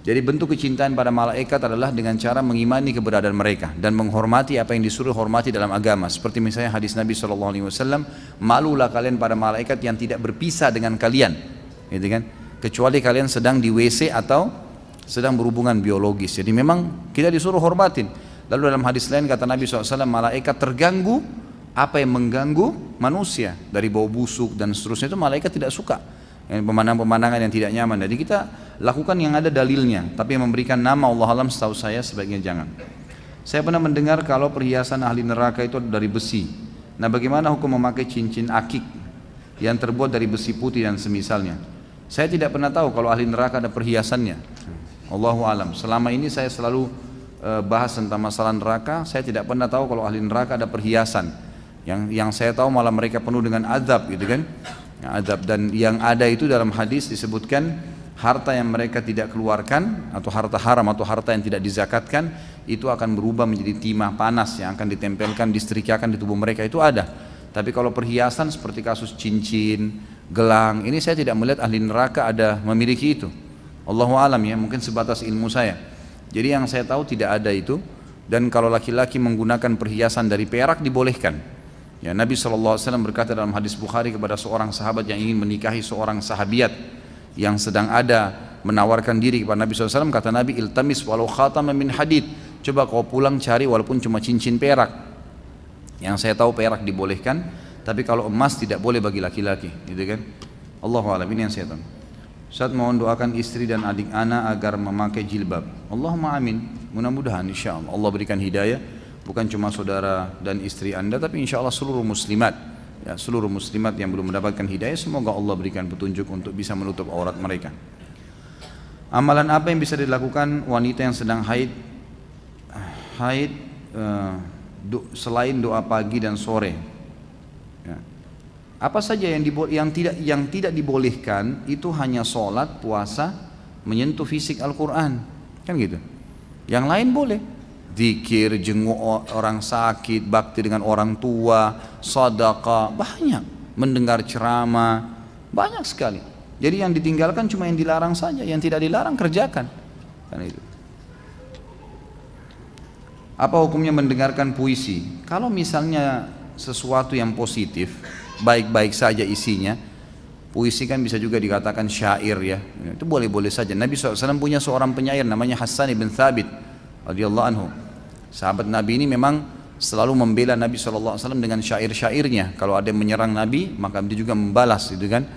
Jadi bentuk kecintaan pada malaikat adalah dengan cara mengimani keberadaan mereka dan menghormati apa yang disuruh hormati dalam agama. Seperti misalnya hadis Nabi SAW, malulah kalian pada malaikat yang tidak berpisah dengan kalian, gitu kan? Kecuali kalian sedang di WC atau sedang berhubungan biologis. Jadi memang kita disuruh hormatin. Lalu dalam hadis lain kata Nabi SAW, malaikat terganggu apa yang mengganggu manusia dari bau busuk dan seterusnya, itu malaikat tidak suka. Pemandangan-pemandangan yang tidak nyaman. Jadi kita lakukan yang ada dalilnya, tapi yang memberikan nama Allah alam setahu saya sebaiknya jangan. Saya pernah mendengar kalau perhiasan ahli neraka itu dari besi. Nah, bagaimana hukum memakai cincin akik yang terbuat dari besi putih dan semisalnya? Saya tidak pernah tahu kalau ahli neraka ada perhiasannya. Allahu alam. Selama ini saya selalu bahas tentang masalah neraka. Saya tidak pernah tahu kalau ahli neraka ada perhiasan. Yang saya tahu malah mereka penuh dengan azab, gitu kan? Azab. Dan yang ada itu dalam hadis disebutkan harta yang mereka tidak keluarkan atau harta haram atau harta yang tidak dizakatkan itu akan berubah menjadi timah panas yang akan ditempelkan, disetrikakan di tubuh mereka, itu ada. Tapi kalau perhiasan seperti kasus cincin, gelang, ini saya tidak melihat ahli neraka ada memiliki itu. Allahu alam ya, mungkin sebatas ilmu saya. Jadi yang saya tahu tidak ada itu. Dan kalau laki-laki menggunakan perhiasan dari perak dibolehkan. Ya, Nabi SAW berkata dalam hadis Bukhari kepada seorang sahabat yang ingin menikahi seorang sahabiat yang sedang ada menawarkan diri kepada Nabi SAW, kata Nabi, iltamis walau khataman min hadid, coba kau pulang cari walaupun cuma cincin perak. Yang saya tahu perak dibolehkan, tapi kalau emas tidak boleh bagi laki-laki, gitu kan. Allahu a'lam, ini yang saya tahu. Ustaz, mohon doakan istri dan adik anak agar memakai jilbab. Allahumma amin, mudah-mudahan insyaallah Allah berikan hidayah, bukan cuma saudara dan istri anda, tapi insyaallah seluruh muslimat. Ya, seluruh muslimat yang belum mendapatkan hidayah, semoga Allah berikan petunjuk untuk bisa menutup aurat mereka. Amalan apa yang bisa dilakukan wanita yang sedang haid selain doa pagi dan sore? Ya. Apa saja yang tidak dibolehkan itu hanya sholat, puasa, menyentuh fisik Al-Quran, kan gitu. Yang lain boleh. Zikir, jenguk orang sakit, bakti dengan orang tua, sedekah, banyak, mendengar ceramah, banyak sekali. Jadi yang ditinggalkan cuma yang dilarang saja, yang tidak dilarang kerjakan. Kan itu. Apa hukumnya mendengarkan puisi? Kalau misalnya sesuatu yang positif, baik-baik saja isinya, puisi kan bisa juga dikatakan syair ya, itu boleh-boleh saja. Nabi SAW punya seorang penyair namanya Hassan ibn Thabit radhiyallahu anhu. Sahabat Nabi ini memang selalu membela Nabi SAW dengan syair-syairnya. Kalau ada yang menyerang Nabi, maka dia juga membalas, gitu kan.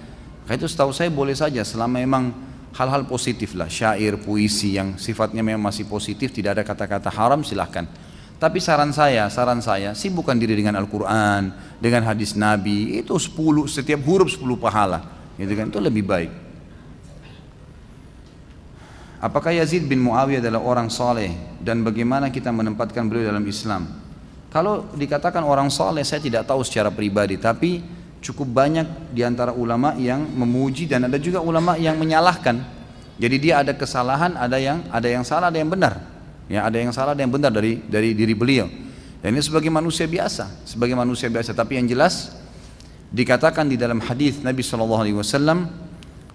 Itu setahu saya boleh saja, selama memang hal-hal positif lah, syair, puisi yang sifatnya memang masih positif, tidak ada kata-kata haram, silahkan. Tapi saran saya, sibukkan diri dengan Al-Quran, dengan hadis Nabi, itu 10, setiap huruf 10 pahala, gitu kan, itu lebih baik. Apakah Yazid bin Muawiyah adalah orang saleh dan bagaimana kita menempatkan beliau dalam Islam? Kalau dikatakan orang saleh, saya tidak tahu secara pribadi, tapi cukup banyak di antara ulama yang memuji dan ada juga ulama yang menyalahkan. Jadi dia ada kesalahan, ada yang salah, ada yang benar. Ya, ada yang salah, ada yang benar dari diri beliau. Dan ini sebagai manusia biasa, Tapi yang jelas dikatakan di dalam hadis Nabi SAW,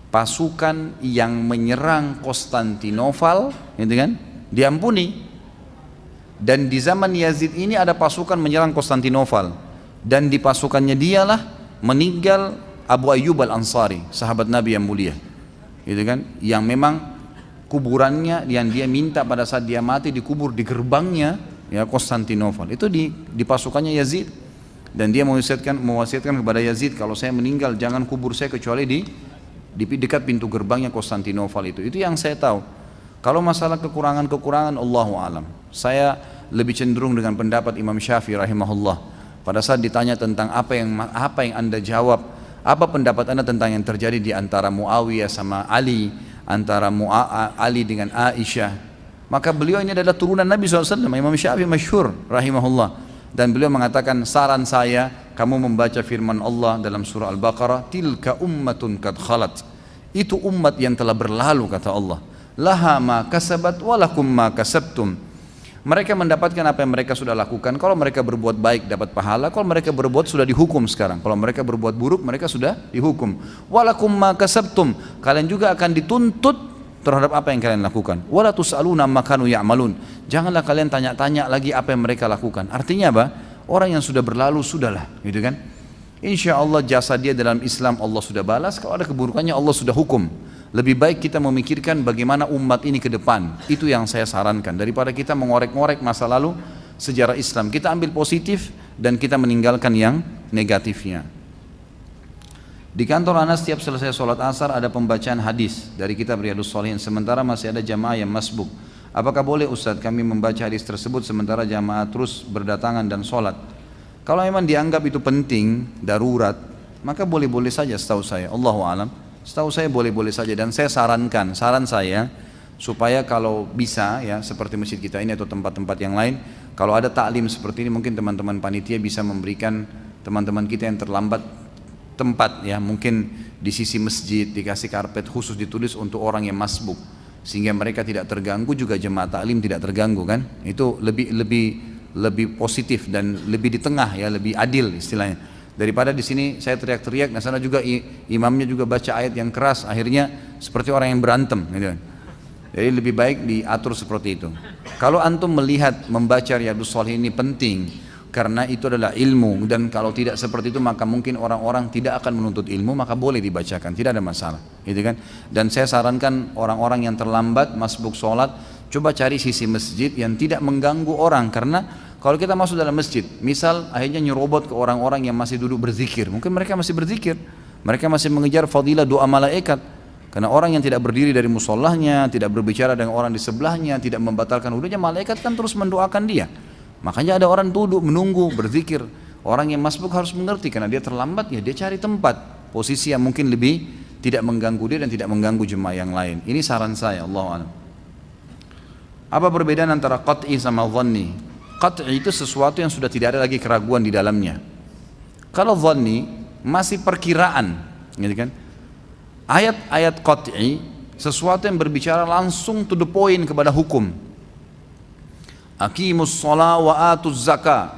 pasukan yang menyerang Konstantinopel, gitu kan, diampuni. Dan di zaman Yazid ini ada pasukan menyerang Konstantinopel, dan di pasukannya dialah meninggal Abu Ayyub Al-Ansari, sahabat Nabi yang mulia, gitu kan, yang memang kuburannya yang dia minta pada saat dia mati dikubur di gerbangnya ya Konstantinopel, itu di pasukannya Yazid. Dan dia mewasiatkan kepada Yazid, kalau saya meninggal jangan kubur saya kecuali di dekat pintu gerbangnya Konstantinopel itu yang saya tahu. Kalau masalah kekurangan Allahu alam, saya lebih cenderung dengan pendapat Imam Syafi'i rahimahullah. Pada saat ditanya tentang apa yang anda jawab, apa pendapat anda tentang yang terjadi di antara Muawiyah sama Ali, antara Ali dengan Aisyah, maka beliau ini adalah turunan Nabi SAW. Imam Syafi'i masyhur rahimahullah, dan beliau mengatakan, saran saya kamu membaca firman Allah dalam surah Al-Baqarah, tilka ummatun kad khalat, itu umat yang telah berlalu, kata Allah, laha ma kasabat walakum ma kasabtum, mereka mendapatkan apa yang mereka sudah lakukan. Kalau mereka berbuat baik dapat pahala, kalau mereka berbuat sudah dihukum sekarang. Kalau mereka berbuat buruk mereka sudah dihukum. Walakum ma kasabtum, kalian juga akan dituntut terhadap apa yang kalian lakukan. Wala tus'aluna amma kanu ya'malun, janganlah kalian tanya-tanya lagi apa yang mereka lakukan. Artinya apa? Orang yang sudah berlalu sudahlah, gitu kan. Insya Allah jasa dia dalam Islam Allah sudah balas, kalau ada keburukannya Allah sudah hukum. Lebih baik kita memikirkan bagaimana umat ini ke depan. Itu yang saya sarankan, daripada kita mengorek-ngorek masa lalu sejarah Islam. Kita ambil positif dan kita meninggalkan yang negatifnya. Di kantor Anas setiap selesai sholat asar ada pembacaan hadis dari kitab Riyadhus Shalihin, sementara masih ada jamaah yang masbuk. Apakah boleh Ustadz kami membaca hadis tersebut sementara jamaah terus berdatangan dan sholat? Kalau memang dianggap itu penting, darurat, maka boleh-boleh saja setahu saya. Allahu a'lam. Setahu saya boleh-boleh saja, dan saya saran saya supaya kalau bisa ya, seperti masjid kita ini atau tempat-tempat yang lain, kalau ada taklim seperti ini mungkin teman-teman panitia bisa memberikan teman-teman kita yang terlambat tempat ya, mungkin di sisi masjid dikasih karpet khusus ditulis untuk orang yang masbuk, sehingga mereka tidak terganggu, juga jemaah taklim tidak terganggu kan. Itu lebih positif dan lebih di tengah ya, lebih adil istilahnya, daripada di sini saya teriak-teriak, nah sana juga imamnya juga baca ayat yang keras, akhirnya seperti orang yang berantem gitu kan. Jadi lebih baik diatur seperti itu. Kalau antum melihat membaca Riyadhus Shalihin ini penting karena itu adalah ilmu, dan kalau tidak seperti itu maka mungkin orang-orang tidak akan menuntut ilmu, maka boleh dibacakan, tidak ada masalah gitu kan. Dan saya sarankan orang-orang yang terlambat masbuk sholat, coba cari sisi masjid yang tidak mengganggu orang, karena kalau kita masuk dalam masjid misal akhirnya nyerobot ke orang-orang yang masih duduk berzikir, mungkin mereka masih berzikir, mereka masih mengejar fadilah doa malaikat, karena orang yang tidak berdiri dari musallahnya, tidak berbicara dengan orang di sebelahnya, tidak membatalkan wudunya, malaikat kan terus mendoakan dia. Makanya ada orang duduk menunggu berzikir. Orang yang masbuk harus mengerti, karena dia terlambat ya dia cari tempat posisi yang mungkin lebih tidak mengganggu dia dan tidak mengganggu jemaah yang lain. Ini saran saya, Allahu a'lam. Apa perbedaan antara qat'i sama dhanni? Qat'i itu sesuatu yang sudah tidak ada lagi keraguan di dalamnya. Kalau dhanni masih perkiraan, gitu kan? Ayat-ayat qat'i sesuatu yang berbicara langsung to the point kepada hukum. Aqimus sholat wa atuz zakah,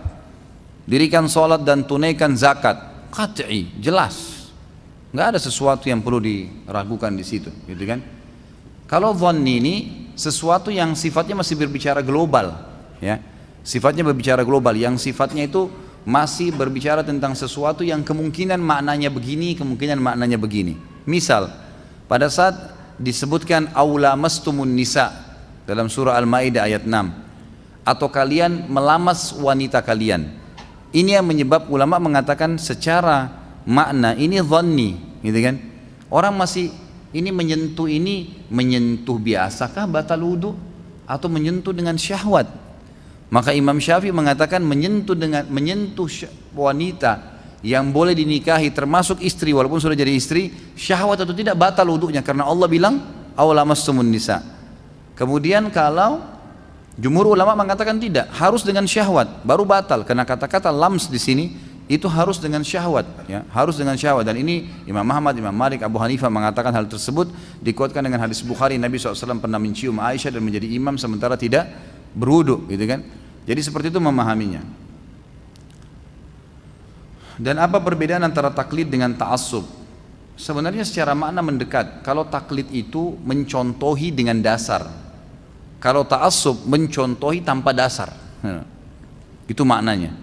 dirikan sholat dan tunaikan zakat, qat'i, jelas, nggak ada sesuatu yang perlu diragukan di situ, gitu kan. Kalau dhanni ini sesuatu yang sifatnya masih berbicara global, ya, sifatnya berbicara global, yang sifatnya itu masih berbicara tentang sesuatu yang kemungkinan maknanya begini, kemungkinan maknanya begini. Misal, pada saat disebutkan aula mastumun nisa dalam surah Al-Maidah ayat 6, atau kalian melamas wanita kalian, ini yang menyebab ulama mengatakan secara makna ini dhanni, gitu kan. Orang masih ini menyentuh biasakah batal wudu atau menyentuh dengan syahwat? Maka Imam Syafi'i mengatakan menyentuh wanita yang boleh dinikahi termasuk istri walaupun sudah jadi istri, syahwat atau tidak batal wudunya, karena Allah bilang aw lamassumun nisa. Kemudian kalau jumhur ulama mengatakan tidak, harus dengan syahwat baru batal, karena kata-kata lams di sini itu harus dengan syahwat, ya, harus dengan syahwat. Dan ini Imam Ahmad, Imam Malik, Abu Hanifah mengatakan hal tersebut, dikuatkan dengan hadis Bukhari, Nabi SAW pernah mencium Aisyah dan menjadi imam sementara tidak berwudu, gitu kan. Jadi seperti itu memahaminya. Dan apa perbedaan antara taklid dengan ta'assub? Sebenarnya secara makna mendekat. Kalau taklid itu mencontohi dengan dasar, kalau ta'assub mencontohi tanpa dasar, itu maknanya.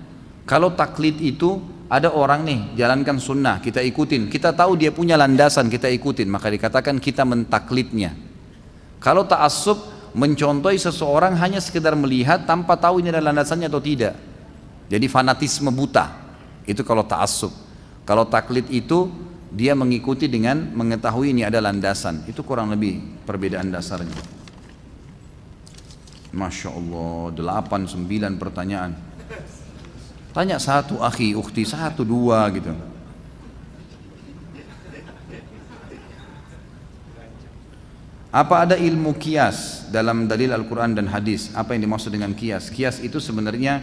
Kalau taklid itu ada orang nih jalankan sunnah, kita ikutin, kita tahu dia punya landasan, kita ikutin, maka dikatakan kita mentaklidnya. Kalau ta'assub mencontohi seseorang hanya sekedar melihat tanpa tahu ini ada landasannya atau tidak, jadi fanatisme buta, itu kalau ta'assub. Kalau taklid itu dia mengikuti dengan mengetahui ini ada landasan, itu kurang lebih perbedaan dasarnya. Masya Allah, 8-9 pertanyaan. Tanya satu, akhi, ukhti, 1-2 gitu. Apa ada ilmu kias dalam dalil Al-Quran dan hadis? Apa yang dimaksud dengan kias? Kias itu sebenarnya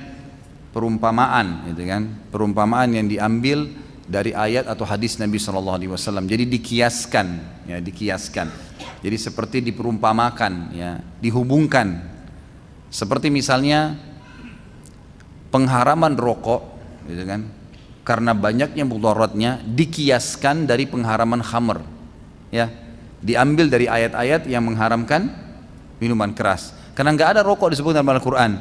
perumpamaan, gitu kan? Perumpamaan yang diambil dari ayat atau hadis Nabi SAW. Jadi dikiaskan, ya, dikiaskan. Jadi seperti diperumpamakan, ya, dihubungkan. Seperti misalnya pengharaman rokok, gitu kan, karena banyaknya mudaratnya dikiaskan dari pengharaman khamr, ya, diambil dari ayat-ayat yang mengharamkan minuman keras. Karena nggak ada rokok disebut dalam Al-Quran,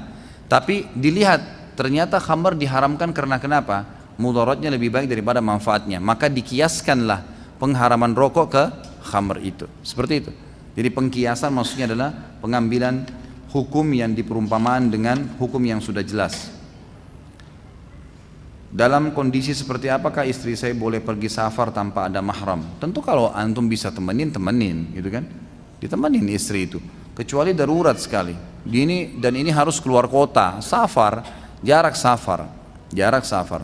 tapi dilihat ternyata khamr diharamkan karena kenapa? Mudaratnya lebih baik daripada manfaatnya, maka dikiaskanlah pengharaman rokok ke khamr itu. Seperti itu. Jadi pengkiasan maksudnya adalah pengambilan hukum yang diperumpamaan dengan hukum yang sudah jelas. Dalam kondisi seperti apakah istri saya boleh pergi safar tanpa ada mahram? Tentu kalau antum bisa temenin, gitu kan, ditemenin istri itu, kecuali darurat sekali. Dan ini harus keluar kota, safar, jarak safar.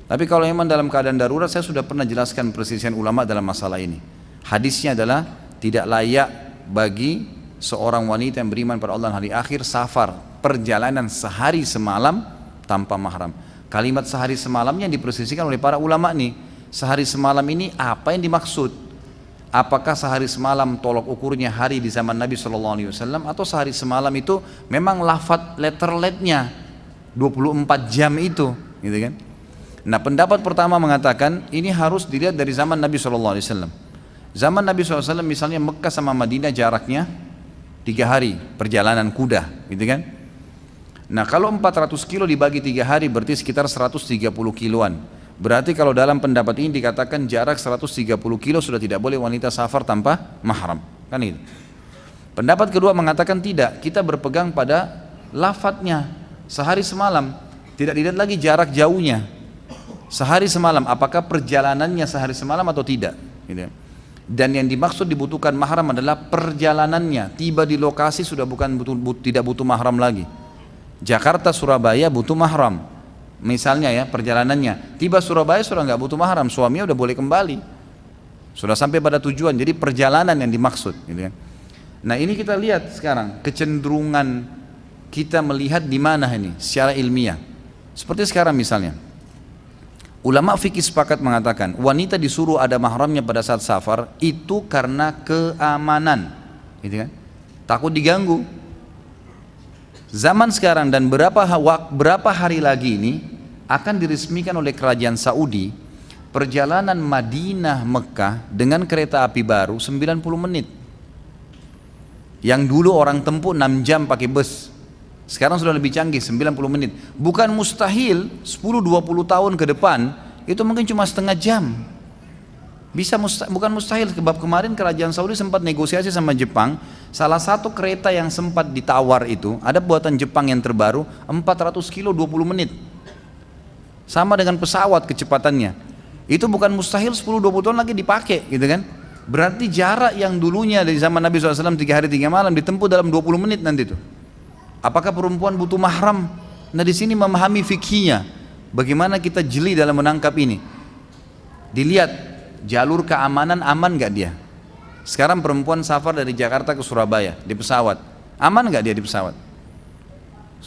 Tapi kalau memang dalam keadaan darurat, saya sudah pernah jelaskan persisian ulama dalam masalah ini. Hadisnya adalah tidak layak bagi seorang wanita yang beriman pada Allah dan hari akhir safar, perjalanan sehari semalam tanpa mahram. Kalimat sehari semalamnya dipresisikan oleh para ulama nih. sehari semalam ini apa yang dimaksud? Apakah sehari semalam tolok ukurnya hari di zaman Nabi SAW, atau sehari semalam itu memang lafadz letterletnya 24 jam itu, gitu kan? Nah, pendapat pertama mengatakan ini harus dilihat dari zaman Nabi SAW. Zaman Nabi SAW misalnya Mekah sama Madinah jaraknya 3 hari perjalanan kuda, gitu kan? Nah, kalau 400 kilo dibagi 3 hari berarti sekitar 130 kiloan. Berarti kalau dalam pendapat ini dikatakan jarak 130 kilo sudah tidak boleh wanita safar tanpa mahram, kan itu. Pendapat kedua mengatakan tidak, kita berpegang pada lafadznya sehari semalam, tidak dilihat lagi jarak jauhnya. Sehari semalam, apakah perjalanannya sehari semalam atau tidak, gitu. Dan yang dimaksud dibutuhkan mahram adalah perjalanannya, tiba di lokasi sudah tidak butuh mahram lagi. Jakarta Surabaya butuh mahram. Misalnya ya perjalanannya, tiba Surabaya sudah nggak butuh mahram, suaminya udah boleh kembali, sudah sampai pada tujuan. Jadi perjalanan yang dimaksud, gitu kan. Nah, ini kita lihat sekarang kecenderungan kita melihat di mana ini secara ilmiah. Seperti sekarang misalnya, ulama fikih sepakat mengatakan wanita disuruh ada mahramnya pada saat safar itu karena keamanan, gitu kan, takut diganggu. Zaman sekarang dan berapa hari lagi ini akan diresmikan oleh kerajaan Saudi perjalanan Madinah Mekah dengan kereta api baru 90 menit. Yang dulu orang tempuh 6 jam pakai bus, sekarang sudah lebih canggih 90 menit. Bukan mustahil 10-20 tahun ke depan itu mungkin cuma setengah jam. Bukan mustahil, sebab kemarin kerajaan Saudi sempat negosiasi sama Jepang. Salah satu kereta yang sempat ditawar itu ada buatan Jepang yang terbaru 400 kilo 20 menit, sama dengan pesawat kecepatannya. Itu bukan mustahil 10-20 tahun lagi dipakai, gitu kan. Berarti jarak yang dulunya dari zaman Nabi SAW 3 hari 3 malam ditempuh dalam 20 menit nanti itu. Apakah perempuan butuh mahram? Nah, di sini memahami fikihnya, bagaimana kita jeli dalam menangkap ini. Dilihat jalur keamanan aman gak dia? Sekarang perempuan safar dari Jakarta ke Surabaya di pesawat, aman gak dia di pesawat?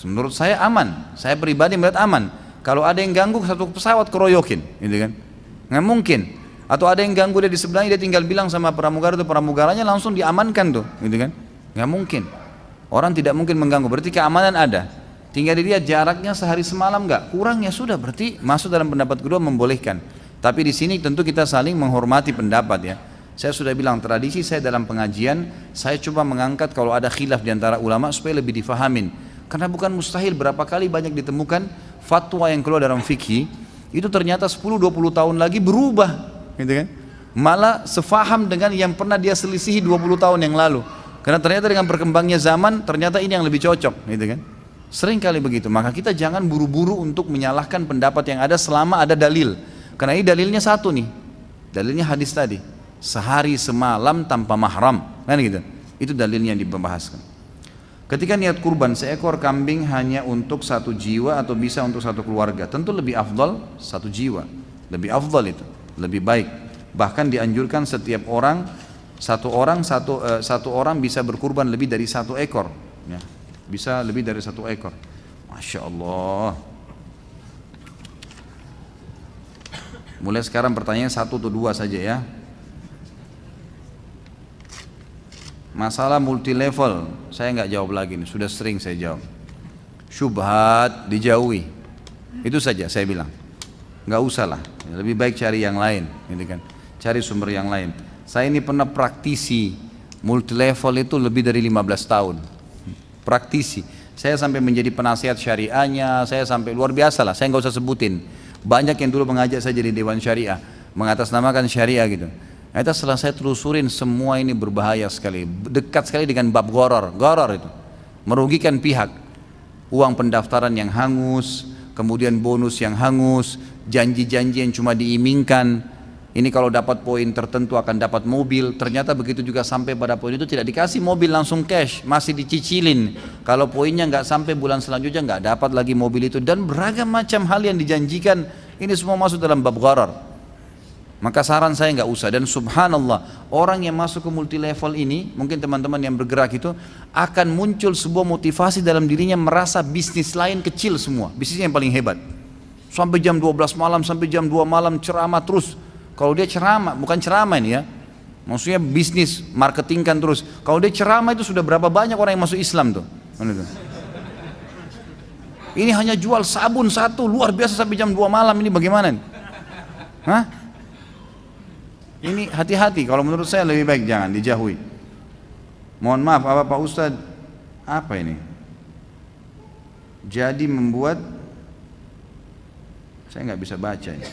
Menurut saya aman, saya pribadi melihat aman. Kalau ada yang ganggu satu pesawat keroyokin, gitu kan? Nggak mungkin. Atau ada yang ganggu dia di sebelahnya, dia tinggal bilang sama pramugara itu, pramugaranya langsung diamankan tuh, gitu kan? Nggak mungkin. Orang tidak mungkin mengganggu, berarti keamanan ada. Tinggal dilihat jaraknya sehari semalam nggak, kurang ya sudah, berarti masuk dalam pendapat kedua membolehkan. Tapi di sini tentu kita saling menghormati pendapat ya. Saya sudah bilang tradisi saya dalam pengajian, saya coba mengangkat kalau ada khilaf di antara ulama supaya lebih difahamin. Karena bukan mustahil, berapa kali banyak ditemukan fatwa yang keluar dalam fikih itu ternyata 10-20 tahun lagi berubah, gitu kan? Malah sefaham dengan yang pernah dia selisihi 20 tahun yang lalu. Karena ternyata dengan berkembangnya zaman ternyata ini yang lebih cocok, gitu kan? Sering kali begitu. Maka kita jangan buru-buru untuk menyalahkan pendapat yang ada selama ada dalil. Karena ini dalilnya satu nih, dalilnya hadis tadi, sehari semalam tanpa mahram, kan gitu. Itu dalilnya yang dibahaskan. Ketika niat kurban seekor kambing hanya untuk 1 jiwa atau bisa untuk 1 keluarga, tentu lebih afdal 1 jiwa, lebih afdal itu, lebih baik. Bahkan dianjurkan setiap orang satu orang bisa berkurban lebih dari 1 ekor, ya. Bisa lebih dari 1 ekor. Masya Allah. Mulai sekarang pertanyaan 1 atau 2 saja ya. Masalah multi level saya nggak jawab lagi nih, sudah sering saya jawab. Syubhat dijauhi, itu saja saya bilang. Nggak usah lah, lebih baik cari yang lain, gitu kan? Cari sumber yang lain. Saya ini pernah praktisi multi level itu lebih dari 15 tahun. Praktisi. Saya sampai menjadi penasihat syariahnya, saya sampai luar biasa lah. Saya nggak usah sebutin. Banyak yang dulu mengajak saya jadi Dewan Syariah, mengatasnamakan syariah gitu. Itu setelah saya telusurin semua ini berbahaya sekali, dekat sekali dengan bab gharar itu, merugikan pihak. Uang pendaftaran yang hangus, kemudian bonus yang hangus, janji-janji yang cuma diimingkan. Ini kalau dapat poin tertentu akan dapat mobil, ternyata begitu juga sampai pada poin itu tidak dikasih mobil langsung cash, masih dicicilin. Kalau poinnya nggak sampai bulan selanjutnya nggak dapat lagi mobil itu, dan beragam macam hal yang dijanjikan, ini semua masuk dalam bab gharar. Maka saran saya nggak usah. Dan subhanallah, orang yang masuk ke multi level ini, mungkin teman-teman yang bergerak itu akan muncul sebuah motivasi dalam dirinya, merasa bisnis lain kecil semua, bisnisnya yang paling hebat. Sampai jam 12 malam, sampai jam 2 malam ceramah terus. Kalau dia ceramah, bukan ceramah ini ya, maksudnya bisnis, marketingkan terus. Kalau dia ceramah itu sudah berapa banyak orang yang masuk Islam tuh. Ini hanya jual sabun satu, luar biasa sampai jam 2 malam, ini bagaimana nih? Hah? Ini hati-hati, kalau menurut saya lebih baik jangan, dijauhi. Mohon maaf, apa Pak Ustadz? Apa ini? Jadi membuat, saya nggak bisa baca ini.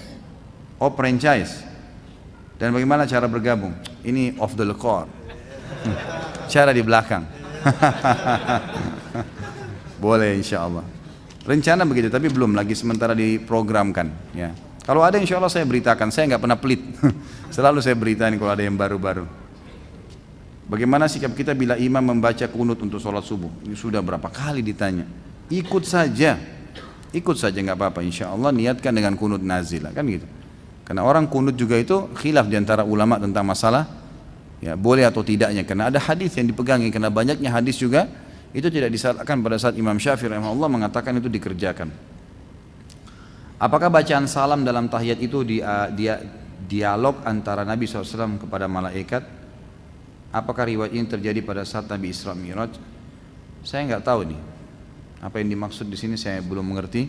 Oh, franchise. Dan bagaimana cara bergabung? Ini off the record. Cara di belakang. Boleh insya Allah. Rencana begitu, tapi belum lagi sementara diprogramkan. Ya. Kalau ada insya Allah saya beritakan. Saya nggak pernah pelit. Selalu saya beritain kalau ada yang baru-baru. Bagaimana sikap kita bila imam membaca kunut untuk sholat subuh? Ini sudah berapa kali ditanya. Ikut saja nggak apa-apa. Insya Allah niatkan dengan kunut nazilah kan gitu. Karena orang kunut juga itu khilaf diantara ulama tentang masalah ya boleh atau tidaknya. Karena ada hadis yang dipegangi. Karena banyaknya hadis juga itu tidak disalahkan pada saat Imam Syafi'i rahimahullah mengatakan itu dikerjakan. Apakah bacaan salam dalam tahiyat itu dialog antara Nabi SAW kepada malaikat? Apakah riwayat ini terjadi pada saat Nabi Isra Mi'raj? Saya nggak tahu nih. Apa yang dimaksud di sini saya belum mengerti.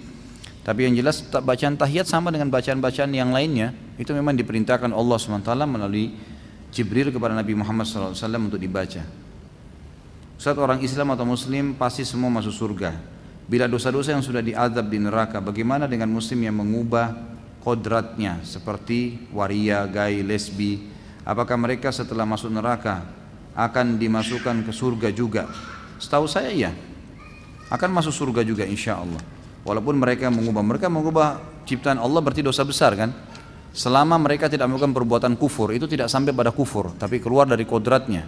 Tapi yang jelas bacaan tahiyat sama dengan bacaan-bacaan yang lainnya. Itu memang diperintahkan Allah SWT melalui Jibril kepada Nabi Muhammad SAW untuk dibaca. Saat orang Islam atau Muslim pasti semua masuk surga. Bila dosa-dosa yang sudah diazab di neraka, bagaimana dengan Muslim yang mengubah kodratnya seperti waria, gay, lesbi? Apakah mereka setelah masuk neraka akan dimasukkan ke surga juga? Setahu saya iya, akan masuk surga juga insya Allah. Walaupun mereka mengubah ciptaan Allah berarti dosa besar kan? Selama mereka tidak melakukan perbuatan kufur, itu tidak sampai pada kufur, tapi keluar dari kodratnya.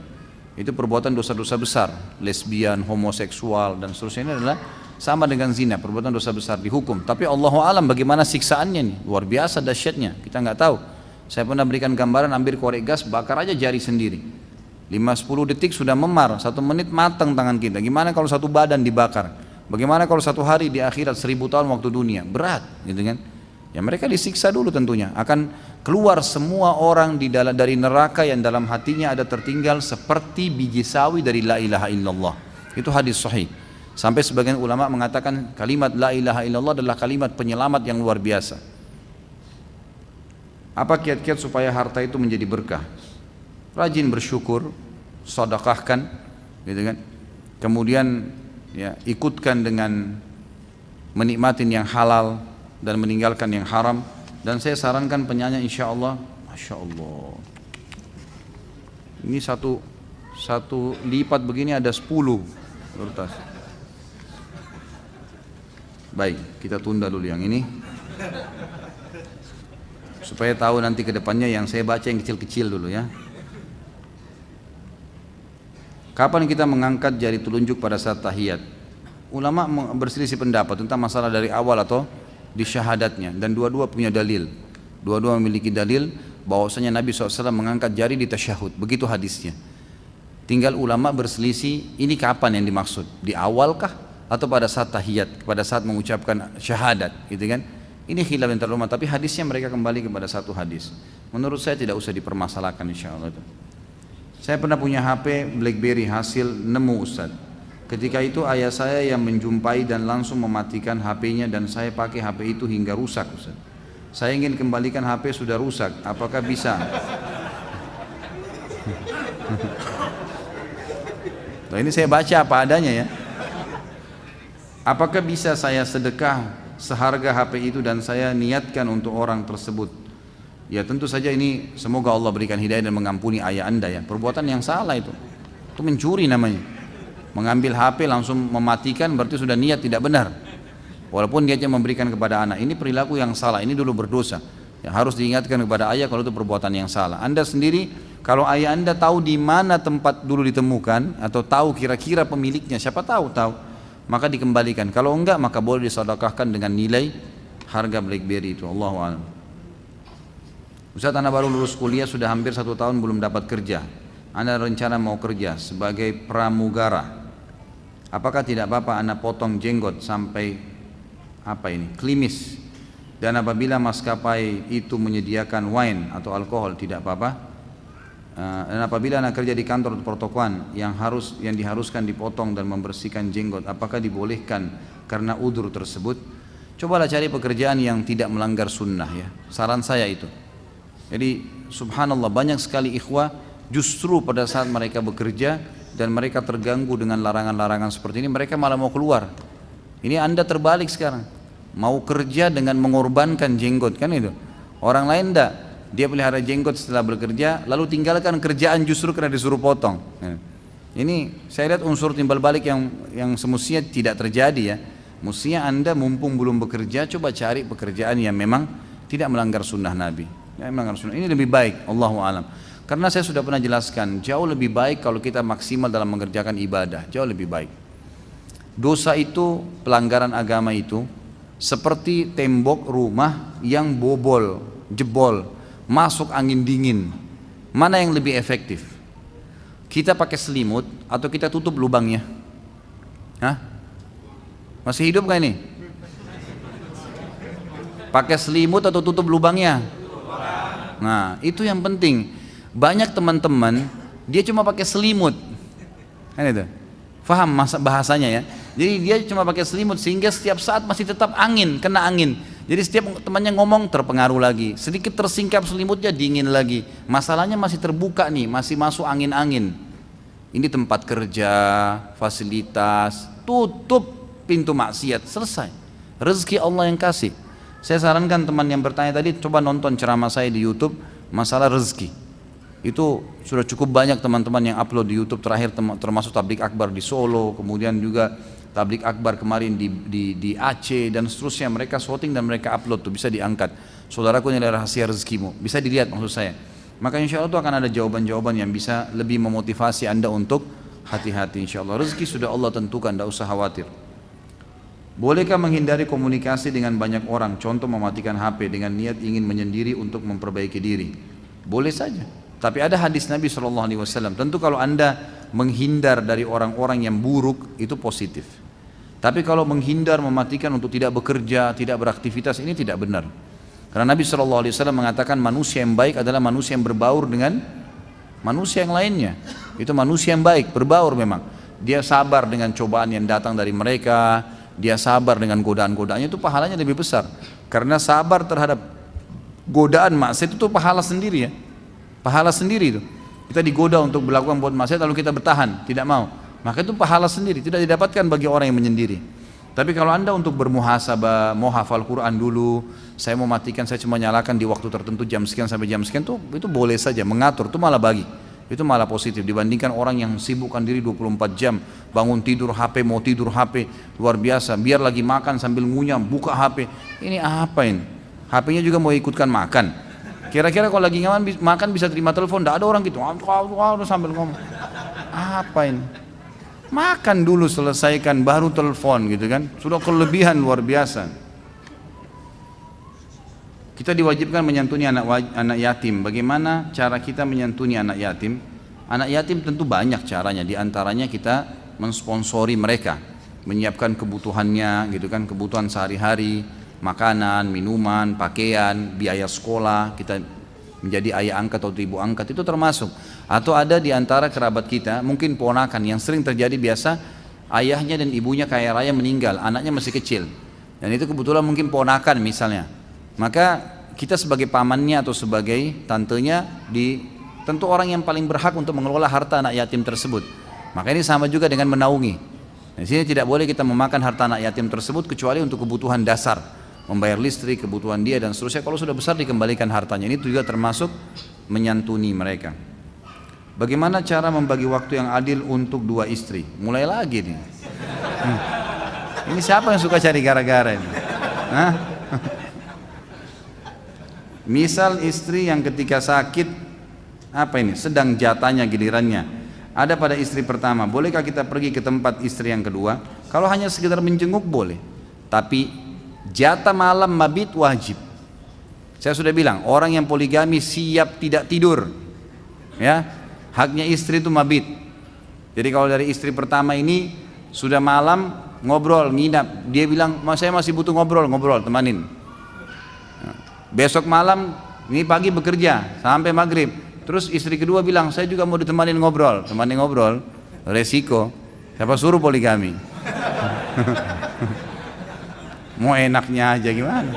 Itu perbuatan dosa-dosa besar, lesbian, homoseksual dan seterusnya ini adalah sama dengan zina, perbuatan dosa besar dihukum. Tapi Allahu alam bagaimana siksaannya nih, luar biasa dahsyatnya, kita nggak tahu. Saya pernah berikan gambaran ambil korek gas, bakar aja jari sendiri. 5-10 detik sudah memar, 1 menit matang tangan kita. Gimana kalau 1 badan dibakar? Bagaimana kalau 1 hari di akhirat 1000 tahun waktu dunia? Berat, gitu kan? Ya mereka disiksa dulu tentunya. Akan keluar semua orang dari neraka yang dalam hatinya ada tertinggal seperti biji sawi dari la ilaha illallah. Itu hadis sahih. Sampai sebagian ulama mengatakan kalimat la ilaha illallah adalah kalimat penyelamat yang luar biasa. Apa kiat-kiat supaya harta itu menjadi berkah? Rajin bersyukur, sedekahkan, gitu kan? Kemudian ya, ikutkan dengan menikmatin yang halal dan meninggalkan yang haram. Dan saya sarankan penyanyi insya Allah, Masya Allah, ini satu lipat begini ada 10 kertas. Baik, kita tunda dulu yang ini supaya tahu nanti ke depannya yang saya baca yang kecil-kecil dulu ya. Kapan kita mengangkat jari telunjuk pada saat tahiyat? Ulama berselisih pendapat tentang masalah dari awal atau di syahadatnya, dan dua-dua punya dalil. Dua-dua memiliki dalil bahwasanya Nabi SAW mengangkat jari di tasyahud, begitu hadisnya. Tinggal ulama berselisih ini kapan yang dimaksud, di awal kah atau pada saat tahiyat, pada saat mengucapkan syahadat, gitu kan? Ini khilaf antar ulama, tapi hadisnya mereka kembali kepada satu hadis. Menurut saya tidak usah dipermasalahkan insyaallah itu. Saya pernah punya HP BlackBerry hasil nemu Ustaz. Ketika itu ayah saya yang menjumpai dan langsung mematikan HP-nya dan saya pakai HP itu hingga rusak Ustaz. Saya ingin kembalikan HP sudah rusak, apakah bisa? Nah, ini saya baca apa adanya ya. Apakah bisa saya sedekah seharga HP itu dan saya niatkan untuk orang tersebut? Ya tentu saja ini semoga Allah berikan hidayah dan mengampuni ayah anda ya. Perbuatan yang salah itu mencuri namanya. Mengambil HP langsung mematikan berarti sudah niat tidak benar. Walaupun niatnya memberikan kepada anak, ini perilaku yang salah, ini dulu berdosa. Ya, harus diingatkan kepada ayah kalau itu perbuatan yang salah. Anda sendiri kalau ayah anda tahu di mana tempat dulu ditemukan atau tahu kira-kira pemiliknya, siapa tahu, maka dikembalikan. Kalau enggak maka boleh disedekahkan dengan nilai harga BlackBerry itu. Allahu a'lam. Ustaz, anak baru lulus kuliah sudah hampir 1 tahun belum dapat kerja. Anda rencana mau kerja sebagai pramugara. Apakah tidak apa-apa anak potong jenggot sampai klimis Dan apabila maskapai itu menyediakan wine atau alkohol tidak apa-apa. Dan apabila anak kerja di kantor atau pertokoan yang diharuskan dipotong dan membersihkan jenggot, apakah dibolehkan karena udzur tersebut? Cobalah cari pekerjaan yang tidak melanggar sunnah ya. Saran saya itu. Jadi subhanallah banyak sekali ikhwah justru pada saat mereka bekerja dan mereka terganggu dengan larangan-larangan seperti ini, mereka malah mau keluar. Ini Anda terbalik sekarang. Mau kerja dengan mengorbankan jenggot kan itu. Orang lain enggak. Dia pelihara jenggot setelah bekerja lalu tinggalkan kerjaan justru karena disuruh potong. Ini saya lihat unsur timbal balik yang semestinya tidak terjadi ya. Mestinya Anda mumpung belum bekerja coba cari pekerjaan yang memang tidak melanggar sunnah Nabi. Yang melanggar sunnah. Ini lebih baik, Allahu a'lam. Karena saya sudah pernah jelaskan, jauh lebih baik kalau kita maksimal dalam mengerjakan ibadah, jauh lebih baik. Dosa itu, pelanggaran agama itu seperti tembok rumah yang bobol, jebol, masuk angin dingin. Mana yang lebih efektif? Kita pakai selimut atau kita tutup lubangnya? Hah? Masih hidup gak ini? Pakai selimut atau tutup lubangnya? Nah, itu yang penting. Banyak teman-teman dia cuma pakai selimut. Kan itu. Faham bahasanya ya? Jadi dia cuma pakai selimut sehingga setiap saat masih tetap angin, kena angin. Jadi setiap temannya ngomong terpengaruh lagi. Sedikit tersingkap selimutnya dingin lagi. Masalahnya masih terbuka nih, masih masuk angin-angin. Ini tempat kerja, fasilitas, tutup pintu maksiat, selesai. Rezeki Allah yang kasih. Saya sarankan teman yang bertanya tadi coba nonton ceramah saya di YouTube masalah rezeki. Itu sudah cukup banyak teman-teman yang upload di YouTube terakhir, termasuk tablik akbar di Solo, kemudian juga tablik akbar kemarin di Aceh dan seterusnya. Mereka shooting dan mereka upload tuh, bisa diangkat. Saudaraku, ini adalah rahasia rezekimu, bisa dilihat maksud saya. Maka insya Allah itu akan ada jawaban-jawaban yang bisa lebih memotivasi Anda untuk hati-hati. Insya Allah rezeki sudah Allah tentukan, tidak usah khawatir. Bolehkah menghindari komunikasi dengan banyak orang? Contoh mematikan HP dengan niat ingin menyendiri untuk memperbaiki diri. Boleh saja. Tapi ada hadis Nabi SAW. Tentu kalau Anda menghindar dari orang-orang yang buruk itu positif. Tapi kalau menghindar, mematikan untuk tidak bekerja, tidak beraktivitas, ini tidak benar. Karena Nabi SAW mengatakan manusia yang baik adalah manusia yang berbaur dengan manusia yang lainnya. Itu manusia yang baik, berbaur memang. Dia sabar dengan cobaan yang datang dari mereka. Dia sabar dengan godaan-godaannya, itu pahalanya lebih besar. Karena sabar terhadap godaan maksiat itu pahala sendiri ya. Pahala sendiri itu. Kita digoda untuk melakukan buat maksiat lalu kita bertahan, tidak mau. Maka itu pahala sendiri, tidak didapatkan bagi orang yang menyendiri. Tapi kalau Anda untuk bermuhasabah, mau hafal Quran dulu, saya mau matikan, saya cuma nyalakan di waktu tertentu jam sekian sampai jam sekian, itu boleh saja, mengatur, itu malah bagi. Itu malah positif dibandingkan orang yang sibukkan diri 24 jam, bangun tidur HP, mau tidur HP, luar biasa. Biar lagi makan sambil ngunyah, buka HP. Ini apa ini? HP-nya juga mau ikutkan makan. Kira-kira kalau lagi makan bisa terima telepon? Tidak ada orang gitu, sambil ngomong. Apa ini? Makan dulu, selesaikan, baru telepon gitu kan? Sudah kelebihan luar biasa. Kita diwajibkan menyantuni anak yatim. Bagaimana cara kita menyantuni anak yatim? Anak yatim tentu banyak caranya. Di antaranya kita mensponsori mereka, menyiapkan kebutuhannya, gitu kan, kebutuhan sehari-hari, makanan, minuman, pakaian, biaya sekolah. Kita menjadi ayah angkat atau ibu angkat itu termasuk. Atau ada di antara kerabat kita, mungkin ponakan yang sering terjadi biasa, ayahnya dan ibunya kaya raya meninggal, anaknya masih kecil. Dan itu kebetulan mungkin ponakan misalnya. Maka kita sebagai pamannya atau sebagai tantenya tentu orang yang paling berhak untuk mengelola harta anak yatim tersebut. Maka ini sama juga dengan menaungi. Di sini tidak boleh kita memakan harta anak yatim tersebut kecuali untuk kebutuhan dasar, membayar listrik, kebutuhan dia dan seterusnya. Kalau sudah besar dikembalikan hartanya. Ini juga termasuk menyantuni mereka. Bagaimana cara membagi waktu yang adil untuk dua istri? Mulai lagi nih. Ini siapa yang suka cari gara-gara ini? Hah? Misal istri yang ketika sakit, sedang jatahnya gilirannya ada pada istri pertama, bolehkah kita pergi ke tempat istri yang kedua? Kalau hanya sekedar menjenguk boleh, tapi jatah malam mabit wajib. Saya sudah bilang, orang yang poligami siap tidak tidur, ya, haknya istri itu mabit. Jadi kalau dari istri pertama ini sudah malam ngobrol, nginap, dia bilang saya masih butuh ngobrol, temanin. Besok malam, ini pagi bekerja sampai maghrib. Terus istri kedua bilang, saya juga mau ditemani ngobrol. Temani ngobrol, resiko. Siapa suruh poligami? Mau enaknya aja gimana?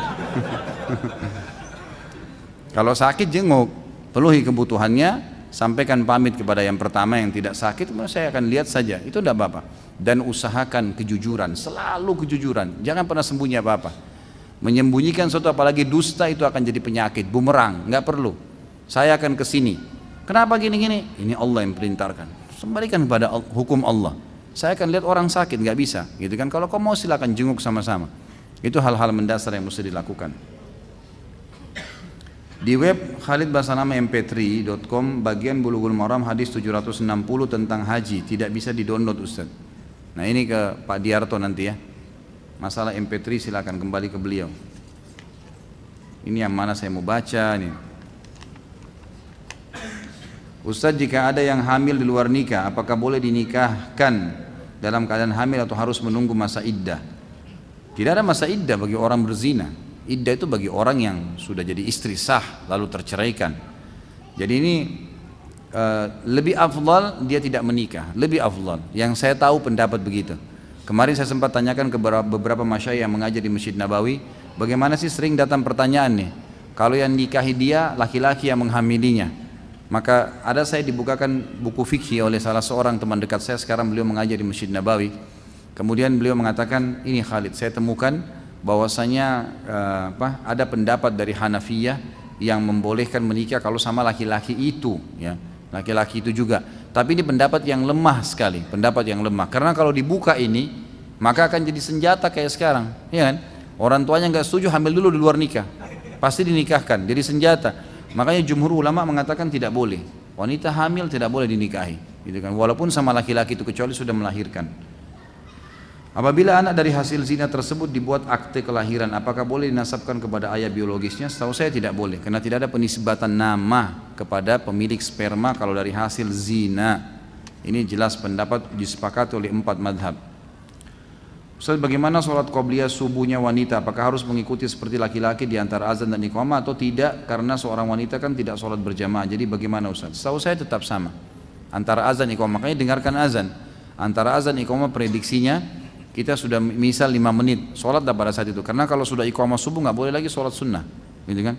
Kalau sakit jenguk, penuhi kebutuhannya, sampaikan pamit kepada yang pertama yang tidak sakit, kemudian saya akan lihat saja. Itu tidak apa-apa. Dan usahakan kejujuran, selalu kejujuran. Jangan pernah sembunyi apa-apa. Menyembunyikan sesuatu apalagi dusta itu akan jadi penyakit, bumerang, nggak perlu. Saya akan ke sini. Kenapa gini-gini? Ini Allah yang perintahkan. Kembalikan kepada hukum Allah. Saya akan lihat orang sakit, nggak bisa, gitu kan? Kalau kau mau silakan jenguk sama-sama. Itu hal-hal mendasar yang mesti dilakukan. Di web khalidbasanamamp3.com bagian Bulughul Maram hadis 760 tentang haji tidak bisa di-download Ustaz. Nah ini ke Pak Diarto nanti ya. Masalah MP3 silakan kembali ke beliau. Ini yang mana saya mau baca nih. Ustaz, jika ada yang hamil di luar nikah, apakah boleh dinikahkan dalam keadaan hamil atau harus menunggu masa iddah? Tidak ada masa iddah bagi orang berzina. Iddah itu bagi orang yang sudah jadi istri sah lalu terceraikan. Jadi ini lebih afdal dia tidak menikah, lebih afdal. Yang saya tahu pendapat begitu. Kemarin saya sempat tanyakan ke beberapa masyayikh yang mengajar di Masjid Nabawi, bagaimana sih sering datang pertanyaan nih, kalau yang nikahi dia laki-laki yang menghamilinya. Maka ada saya dibukakan buku fikih oleh salah seorang teman dekat saya, sekarang beliau mengajar di Masjid Nabawi. Kemudian beliau mengatakan, ini Khalid, saya temukan bahwasanya ada pendapat dari Hanafiyah yang membolehkan menikah kalau sama laki-laki itu, ya, laki-laki itu juga. Tapi ini pendapat yang lemah sekali, pendapat yang lemah. Karena kalau dibuka ini, maka akan jadi senjata kayak sekarang, ya kan? Orang tuanya nggak setuju, hamil dulu di luar nikah, pasti dinikahkan, jadi senjata. Makanya jumhur ulama mengatakan tidak boleh, wanita hamil tidak boleh dinikahi, gitu kan? Walaupun sama laki-laki itu kecuali sudah melahirkan. Apabila anak dari hasil zina tersebut dibuat akte kelahiran, apakah boleh dinasabkan kepada ayah biologisnya? Setahu saya tidak boleh, karena tidak ada penisbatan nama kepada pemilik sperma kalau dari hasil zina. Ini jelas pendapat disepakati oleh 4 madhab. Ustaz, bagaimana sholat qobliyah subuhnya wanita? Apakah harus mengikuti seperti laki-laki di antara azan dan iqamah atau tidak? Karena seorang wanita kan tidak sholat berjamaah. Jadi bagaimana Ustaz? Setahu saya tetap sama antara azan iqamah. Makanya dengarkan azan. Antara azan iqamah prediksinya kita sudah misal 5 menit sholat pada saat itu, karena kalau sudah iqamah subuh nggak boleh lagi sholat sunnah, gitu kan?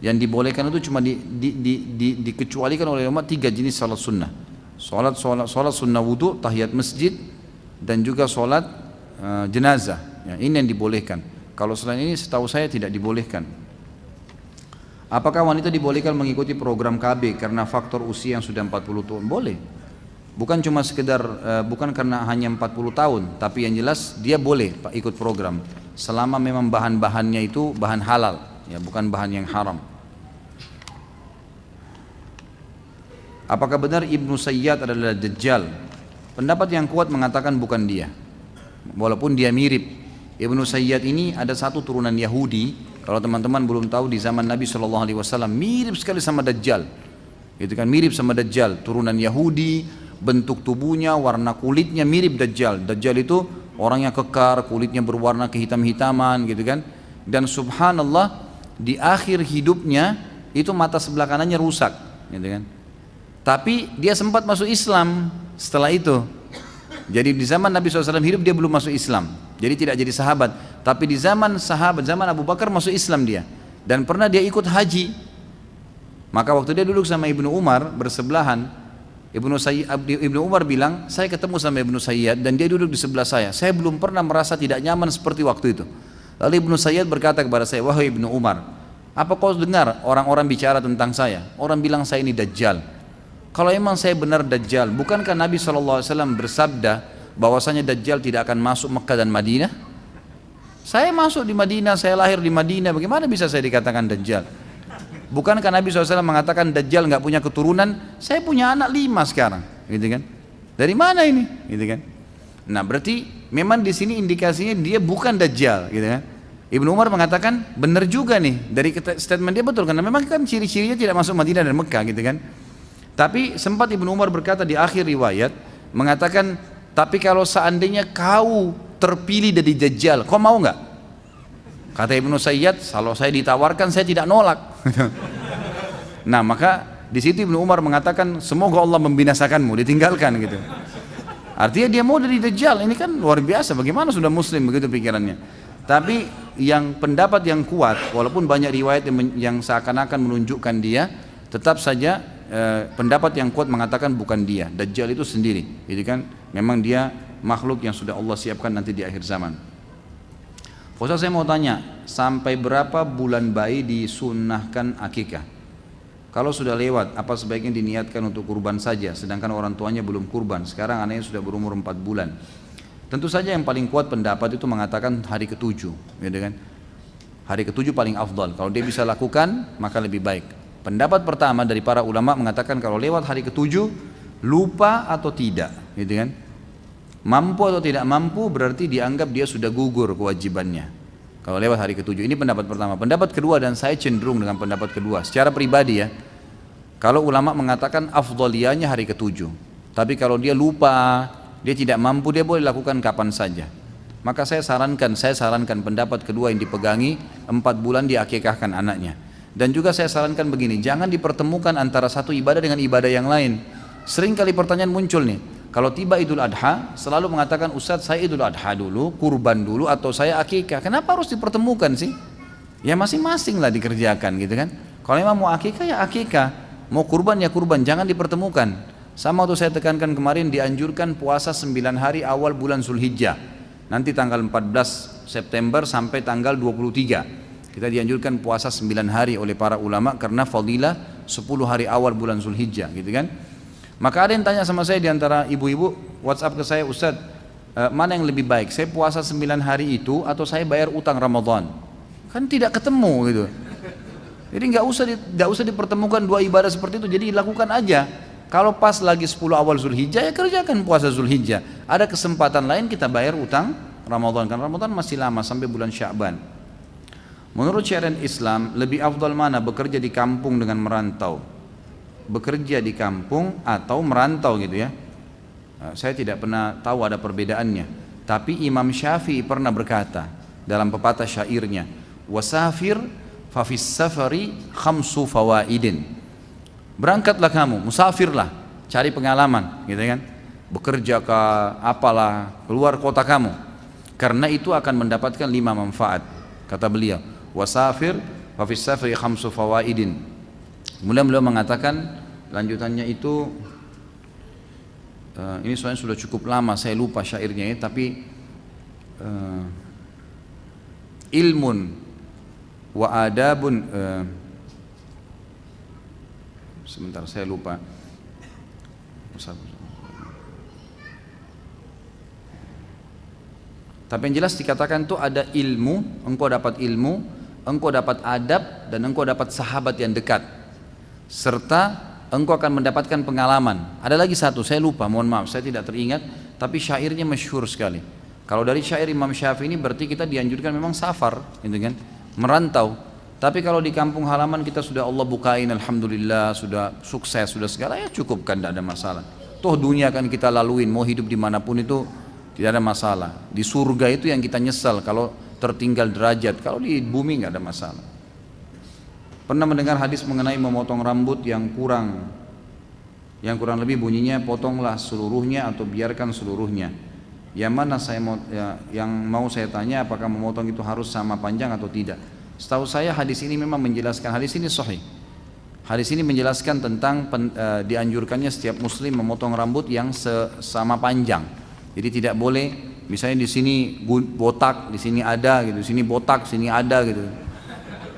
Yang dibolehkan itu cuma dikecualikan oleh ulama 3 jenis sholat sunnah: sholat sunnah wudu, tahiyat masjid, dan juga sholat jenazah. Ya, ini yang dibolehkan. Kalau selain ini setahu saya tidak dibolehkan. Apakah wanita dibolehkan mengikuti program KB karena faktor usia yang sudah 40 tahun? Boleh. Bukan cuma sekedar, bukan karena hanya 40 tahun, tapi yang jelas dia boleh ikut program selama memang bahan-bahannya itu bahan halal, ya, bukan bahan yang haram. Apakah benar Ibnu Sayyad adalah Dajjal? Pendapat yang kuat mengatakan bukan dia, walaupun dia mirip. Ibnu Sayyad ini ada satu turunan Yahudi, kalau teman-teman belum tahu, di zaman Nabi SAW mirip sekali sama Dajjal, gitu kan, mirip sama Dajjal, turunan Yahudi. Bentuk tubuhnya, warna kulitnya mirip Dajjal. Dajjal itu orangnya kekar, kulitnya berwarna kehitam-hitaman, gitu kan. Dan subhanallah di akhir hidupnya itu mata sebelah kanannya rusak, gitu kan. Tapi dia sempat masuk Islam setelah itu. Jadi di zaman Nabi SAW hidup dia belum masuk Islam, jadi tidak jadi sahabat. Tapi di zaman sahabat, zaman Abu Bakar masuk Islam dia. Dan pernah dia ikut haji. Maka waktu dia duduk sama Ibnu Umar bersebelahan, Ibnu Umar bilang, saya ketemu sama Ibnu Sayyad dan dia duduk di sebelah saya belum pernah merasa tidak nyaman seperti waktu itu. Lalu Ibnu Sayyad berkata kepada saya, wahai Ibnu Umar, apa kau dengar orang-orang bicara tentang saya? Orang bilang saya ini Dajjal. Kalau emang saya benar Dajjal, bukankah Nabi SAW bersabda bahwasanya Dajjal tidak akan masuk Mekah dan Madinah? Saya masuk di Madinah, saya lahir di Madinah, bagaimana bisa saya dikatakan Dajjal? Bukankah Nabi SAW mengatakan Dajjal nggak punya keturunan? Saya punya anak 5 sekarang, gitu kan? Dari mana ini, gitu kan? Nah berarti memang di sini indikasinya dia bukan Dajjal, gitu kan? Ibnu Umar mengatakan benar juga nih, dari statement dia betul, karena memang kan ciri-cirinya tidak masuk Madinah dan Mekah, gitu kan? Tapi sempat Ibnu Umar berkata di akhir riwayat, mengatakan, tapi kalau seandainya kau terpilih dari Dajjal, kau mau nggak? Kata Ibnu Sayyad, kalau saya ditawarkan saya tidak nolak. Nah maka di situ Ibnu Umar mengatakan semoga Allah membinasakanmu, ditinggalkan gitu. Artinya dia mau dari Dajjal, ini kan luar biasa, bagaimana sudah muslim begitu pikirannya. Tapi yang pendapat yang kuat, walaupun banyak riwayat yang seakan-akan menunjukkan dia, tetap saja pendapat yang kuat mengatakan bukan dia, Dajjal itu sendiri, gitu kan? Memang dia makhluk yang sudah Allah siapkan nanti di akhir zaman. Ustaz, saya mau tanya, sampai berapa bulan bayi disunnahkan akikah? Kalau sudah lewat, apa sebaiknya diniatkan untuk kurban saja, sedangkan orang tuanya belum kurban, sekarang anaknya sudah berumur 4 bulan. Tentu saja yang paling kuat pendapat itu mengatakan hari ke-7, gitu kan? Hari ke-7 paling afdal, kalau dia bisa lakukan, maka lebih baik. Pendapat pertama dari para ulama mengatakan kalau lewat hari ke-7, lupa atau tidak, gitu kan? Mampu atau tidak mampu berarti dianggap dia sudah gugur kewajibannya. Kalau lewat hari ke-7, ini pendapat pertama. Pendapat kedua, dan saya cenderung dengan pendapat kedua, secara pribadi ya, kalau ulama mengatakan afdaliyahnya hari ke-7, tapi kalau dia lupa, dia tidak mampu, dia boleh lakukan kapan saja. Maka saya sarankan pendapat kedua yang dipegangi, 4 bulan diakikahkan anaknya. Dan juga saya sarankan begini, jangan dipertemukan antara satu ibadah dengan ibadah yang lain. Sering kali pertanyaan muncul nih, kalau tiba Idul Adha selalu mengatakan, Ustadz saya Idul Adha dulu, kurban dulu, atau saya akikah. Kenapa harus dipertemukan sih? Ya masing-masing lah dikerjakan gitu kan. Kalau memang mau akikah ya akikah, mau kurban ya kurban, jangan dipertemukan. Sama waktu saya tekankan kemarin, dianjurkan puasa 9 hari awal bulan Zulhijjah, nanti tanggal 14 September sampai tanggal 23 kita dianjurkan puasa 9 hari oleh para ulama karena fadilah 10 hari awal bulan Zulhijjah gitu kan. Maka ada yang tanya sama saya diantara ibu-ibu, WhatsApp ke saya, Ustadz mana yang lebih baik, saya puasa 9 hari itu atau saya bayar utang Ramadan? Kan tidak ketemu gitu. Jadi nggak usah dipertemukan dua ibadah seperti itu, jadi lakukan aja. Kalau pas lagi 10 awal Zulhijjah ya kerjakan puasa Zulhijjah. Ada kesempatan lain kita bayar utang Ramadan, karena Ramadan masih lama sampai bulan Sya'ban. Menurut syariat Islam lebih afdal mana, bekerja di kampung dengan merantau? Bekerja di kampung atau merantau gitu ya. Saya tidak pernah tahu ada perbedaannya. Tapi Imam Syafi'i pernah berkata dalam pepatah syairnya, wasafir fafis safari khamsu fawaidin. Berangkatlah kamu, musafirlah, cari pengalaman gitu kan. Bekerja ke apalah, keluar kota kamu. Karena itu akan mendapatkan 5 manfaat. Kata beliau, wasafir fafis safari khamsu fawaidin. Kemudian beliau mengatakan lanjutannya itu ini soalnya sudah cukup lama saya lupa syairnya ya, tapi ilmun wa adabun sebentar saya lupa. Tapi yang jelas dikatakan itu ada ilmu, engkau dapat ilmu, engkau dapat adab, dan engkau dapat sahabat yang dekat, serta engkau akan mendapatkan pengalaman. Ada lagi satu, saya lupa, mohon maaf, saya tidak teringat, tapi syairnya masyhur sekali. Kalau dari syair Imam Syafi'i ini berarti kita dianjurkan memang safar, gitu kan, merantau. Tapi kalau di kampung halaman kita sudah Allah bukain, alhamdulillah, sudah sukses, sudah segala, ya cukup kan, tidak ada masalah. Toh dunia kan kita laluin, mau hidup dimanapun itu tidak ada masalah. Di surga itu yang kita nyesal kalau tertinggal derajat, kalau di bumi nggak ada masalah. Pernah mendengar hadis mengenai memotong rambut yang kurang lebih bunyinya, potonglah seluruhnya atau biarkan seluruhnya. Yang mana yang mau saya tanya, apakah memotong itu harus sama panjang atau tidak? Setahu saya hadis ini memang menjelaskan, hadis ini sahih. Hadis ini menjelaskan tentang dianjurkannya setiap muslim memotong rambut yang sama panjang. Jadi tidak boleh misalnya di sini botak, di sini ada gitu, di sini botak, sini ada gitu.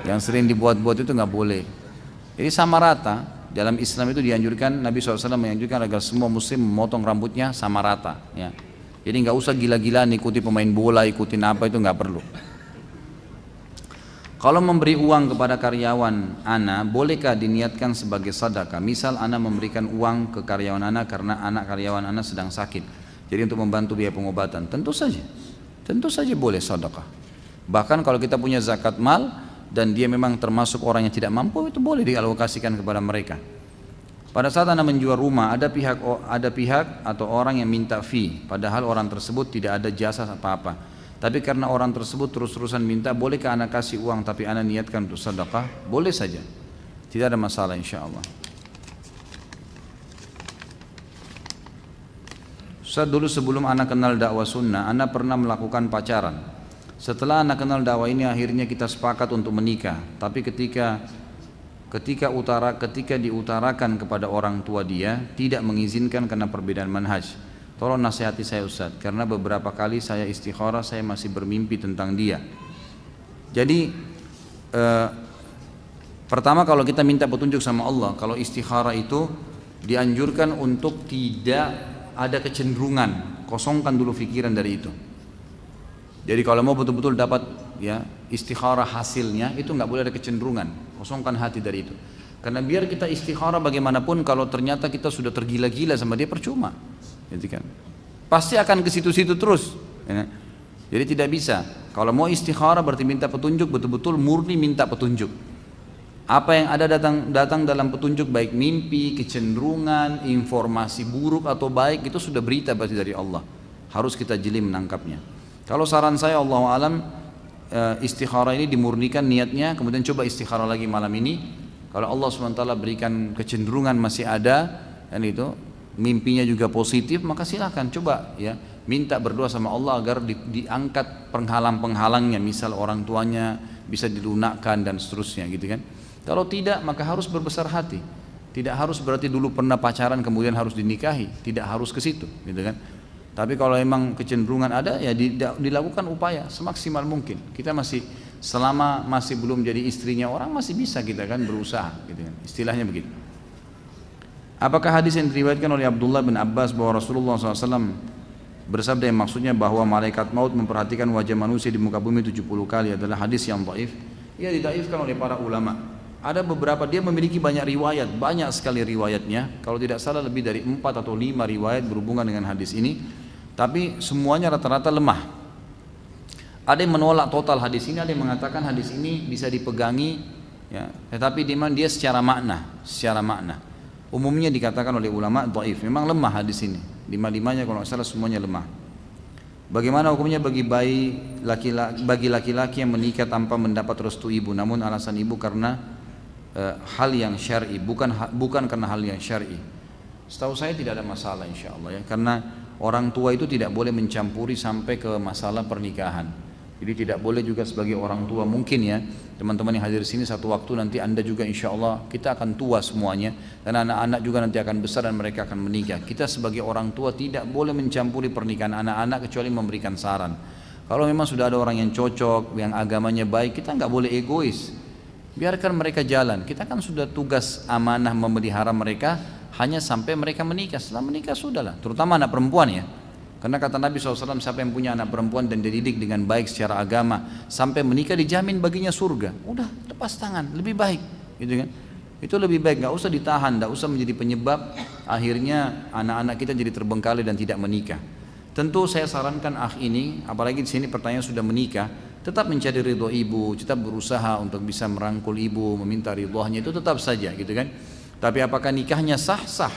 Yang sering dibuat-buat itu nggak boleh. Jadi sama rata. Dalam Islam itu dianjurkan, Nabi SAW menganjurkan agar semua muslim memotong rambutnya sama rata ya. Jadi nggak usah gila-gilaan ikuti pemain bola, ikutin apa, itu nggak perlu. Kalau memberi uang kepada karyawan ana, bolehkah diniatkan sebagai sedekah? Misal ana memberikan uang ke karyawan ana karena anak karyawan ana sedang sakit, jadi untuk membantu biaya pengobatan. Tentu saja boleh sedekah. Bahkan kalau kita punya zakat mal dan dia memang termasuk orang yang tidak mampu, itu boleh dialokasikan kepada mereka. Pada saat Anda menjual rumah, ada pihak atau orang yang minta fee, padahal orang tersebut tidak ada jasa apa-apa. Tapi karena orang tersebut terus-terusan minta, bolehkah anak kasih uang tapi anak niatkan untuk sedekah? Boleh saja, tidak ada masalah insya Allah. Ustaz, dulu sebelum anak kenal dakwah sunnah, anak pernah melakukan pacaran. Setelah anak kenal dakwah ini, akhirnya kita sepakat untuk menikah. Tapi ketika diutarakan kepada orang tua dia, tidak mengizinkan karena perbedaan manhaj. Tolong nasihati saya Ustaz, karena beberapa kali saya istikharah, saya masih bermimpi tentang dia. Jadi pertama, kalau kita minta petunjuk sama Allah, kalau istikharah itu dianjurkan untuk tidak ada kecenderungan, kosongkan dulu pikiran dari itu. Jadi kalau mau betul-betul dapat ya istikharah hasilnya, itu nggak boleh ada kecenderungan, kosongkan hati dari itu. Karena biar kita istikharah bagaimanapun, kalau ternyata kita sudah tergila-gila sama dia, percuma, gitu kan? Pasti akan ke situ-situ terus. Ya. Jadi tidak bisa. Kalau mau istikharah berarti minta petunjuk, betul-betul murni minta petunjuk. Apa yang ada datang dalam petunjuk, baik mimpi, kecenderungan, informasi buruk atau baik, itu sudah berita berarti dari Allah. Harus kita jeli menangkapnya. Kalau saran saya, Allahu alam, istikharah ini dimurnikan niatnya, kemudian coba istikharah lagi malam ini. Kalau Allah SWT berikan kecenderungan masih ada, dan itu mimpinya juga positif, maka silakan coba ya minta berdoa sama Allah agar diangkat penghalang-penghalangnya, misal orang tuanya bisa dilunakkan dan seterusnya, gitu kan. Kalau tidak, maka harus berbesar hati. Tidak harus berarti dulu pernah pacaran kemudian harus dinikahi, tidak harus ke situ, gitu kan. Tapi kalau memang kecenderungan ada, ya dilakukan upaya semaksimal mungkin. Kita masih, selama masih belum jadi istrinya orang, masih bisa kita kan berusaha, gitu kan. Istilahnya begitu. Apakah hadis yang diriwayatkan oleh Abdullah bin Abbas bahwa Rasulullah SAW bersabda yang maksudnya bahwa malaikat maut memperhatikan wajah manusia di muka bumi 70 kali adalah hadis yang dhaif? Ia didaifkan oleh para ulama. Ada beberapa, dia memiliki banyak riwayat, banyak sekali riwayatnya. Kalau tidak salah lebih dari 4 atau 5 riwayat berhubungan dengan hadis ini. Tapi semuanya rata-rata lemah. Ada yang menolak total hadis ini, ada yang mengatakan hadis ini bisa dipegangi, ya, tetapi dia secara makna. Umumnya dikatakan oleh ulama dhaif. Memang lemah hadis ini. 5-5-nya kalau tidak salah semuanya lemah. Bagaimana hukumnya bagi laki-laki yang menikah tanpa mendapat restu ibu, namun alasan ibu karena hal yang syar'i, bukan karena hal yang syar'i? Setahu saya tidak ada masalah insya Allah ya, karena orang tua itu tidak boleh mencampuri sampai ke masalah pernikahan. Jadi tidak boleh juga sebagai orang tua, mungkin ya teman-teman yang hadir di sini satu waktu nanti anda juga insya Allah kita akan tua semuanya, dan anak-anak juga nanti akan besar dan mereka akan menikah. Kita sebagai orang tua tidak boleh mencampuri pernikahan anak-anak kecuali memberikan saran. Kalau memang sudah ada orang yang cocok, yang agamanya baik, kita nggak boleh egois. Biarkan mereka jalan. Kita kan sudah tugas amanah memelihara mereka hanya sampai mereka menikah. Setelah menikah sudahlah, terutama anak perempuan ya. Karena kata Nabi SAW, siapa yang punya anak perempuan dan dididik dengan baik secara agama sampai menikah dijamin baginya surga. Udah, lepas tangan, lebih baik, gitu kan? Itu lebih baik, nggak usah ditahan, nggak usah menjadi penyebab akhirnya anak-anak kita jadi terbengkalai dan tidak menikah. Tentu saya sarankan ini, apalagi di sini pertanyaan sudah menikah, tetap mencari ridho ibu, tetap berusaha untuk bisa merangkul ibu, meminta ridhonya, itu tetap saja, gitu kan? Tapi apakah nikahnya sah? Sah.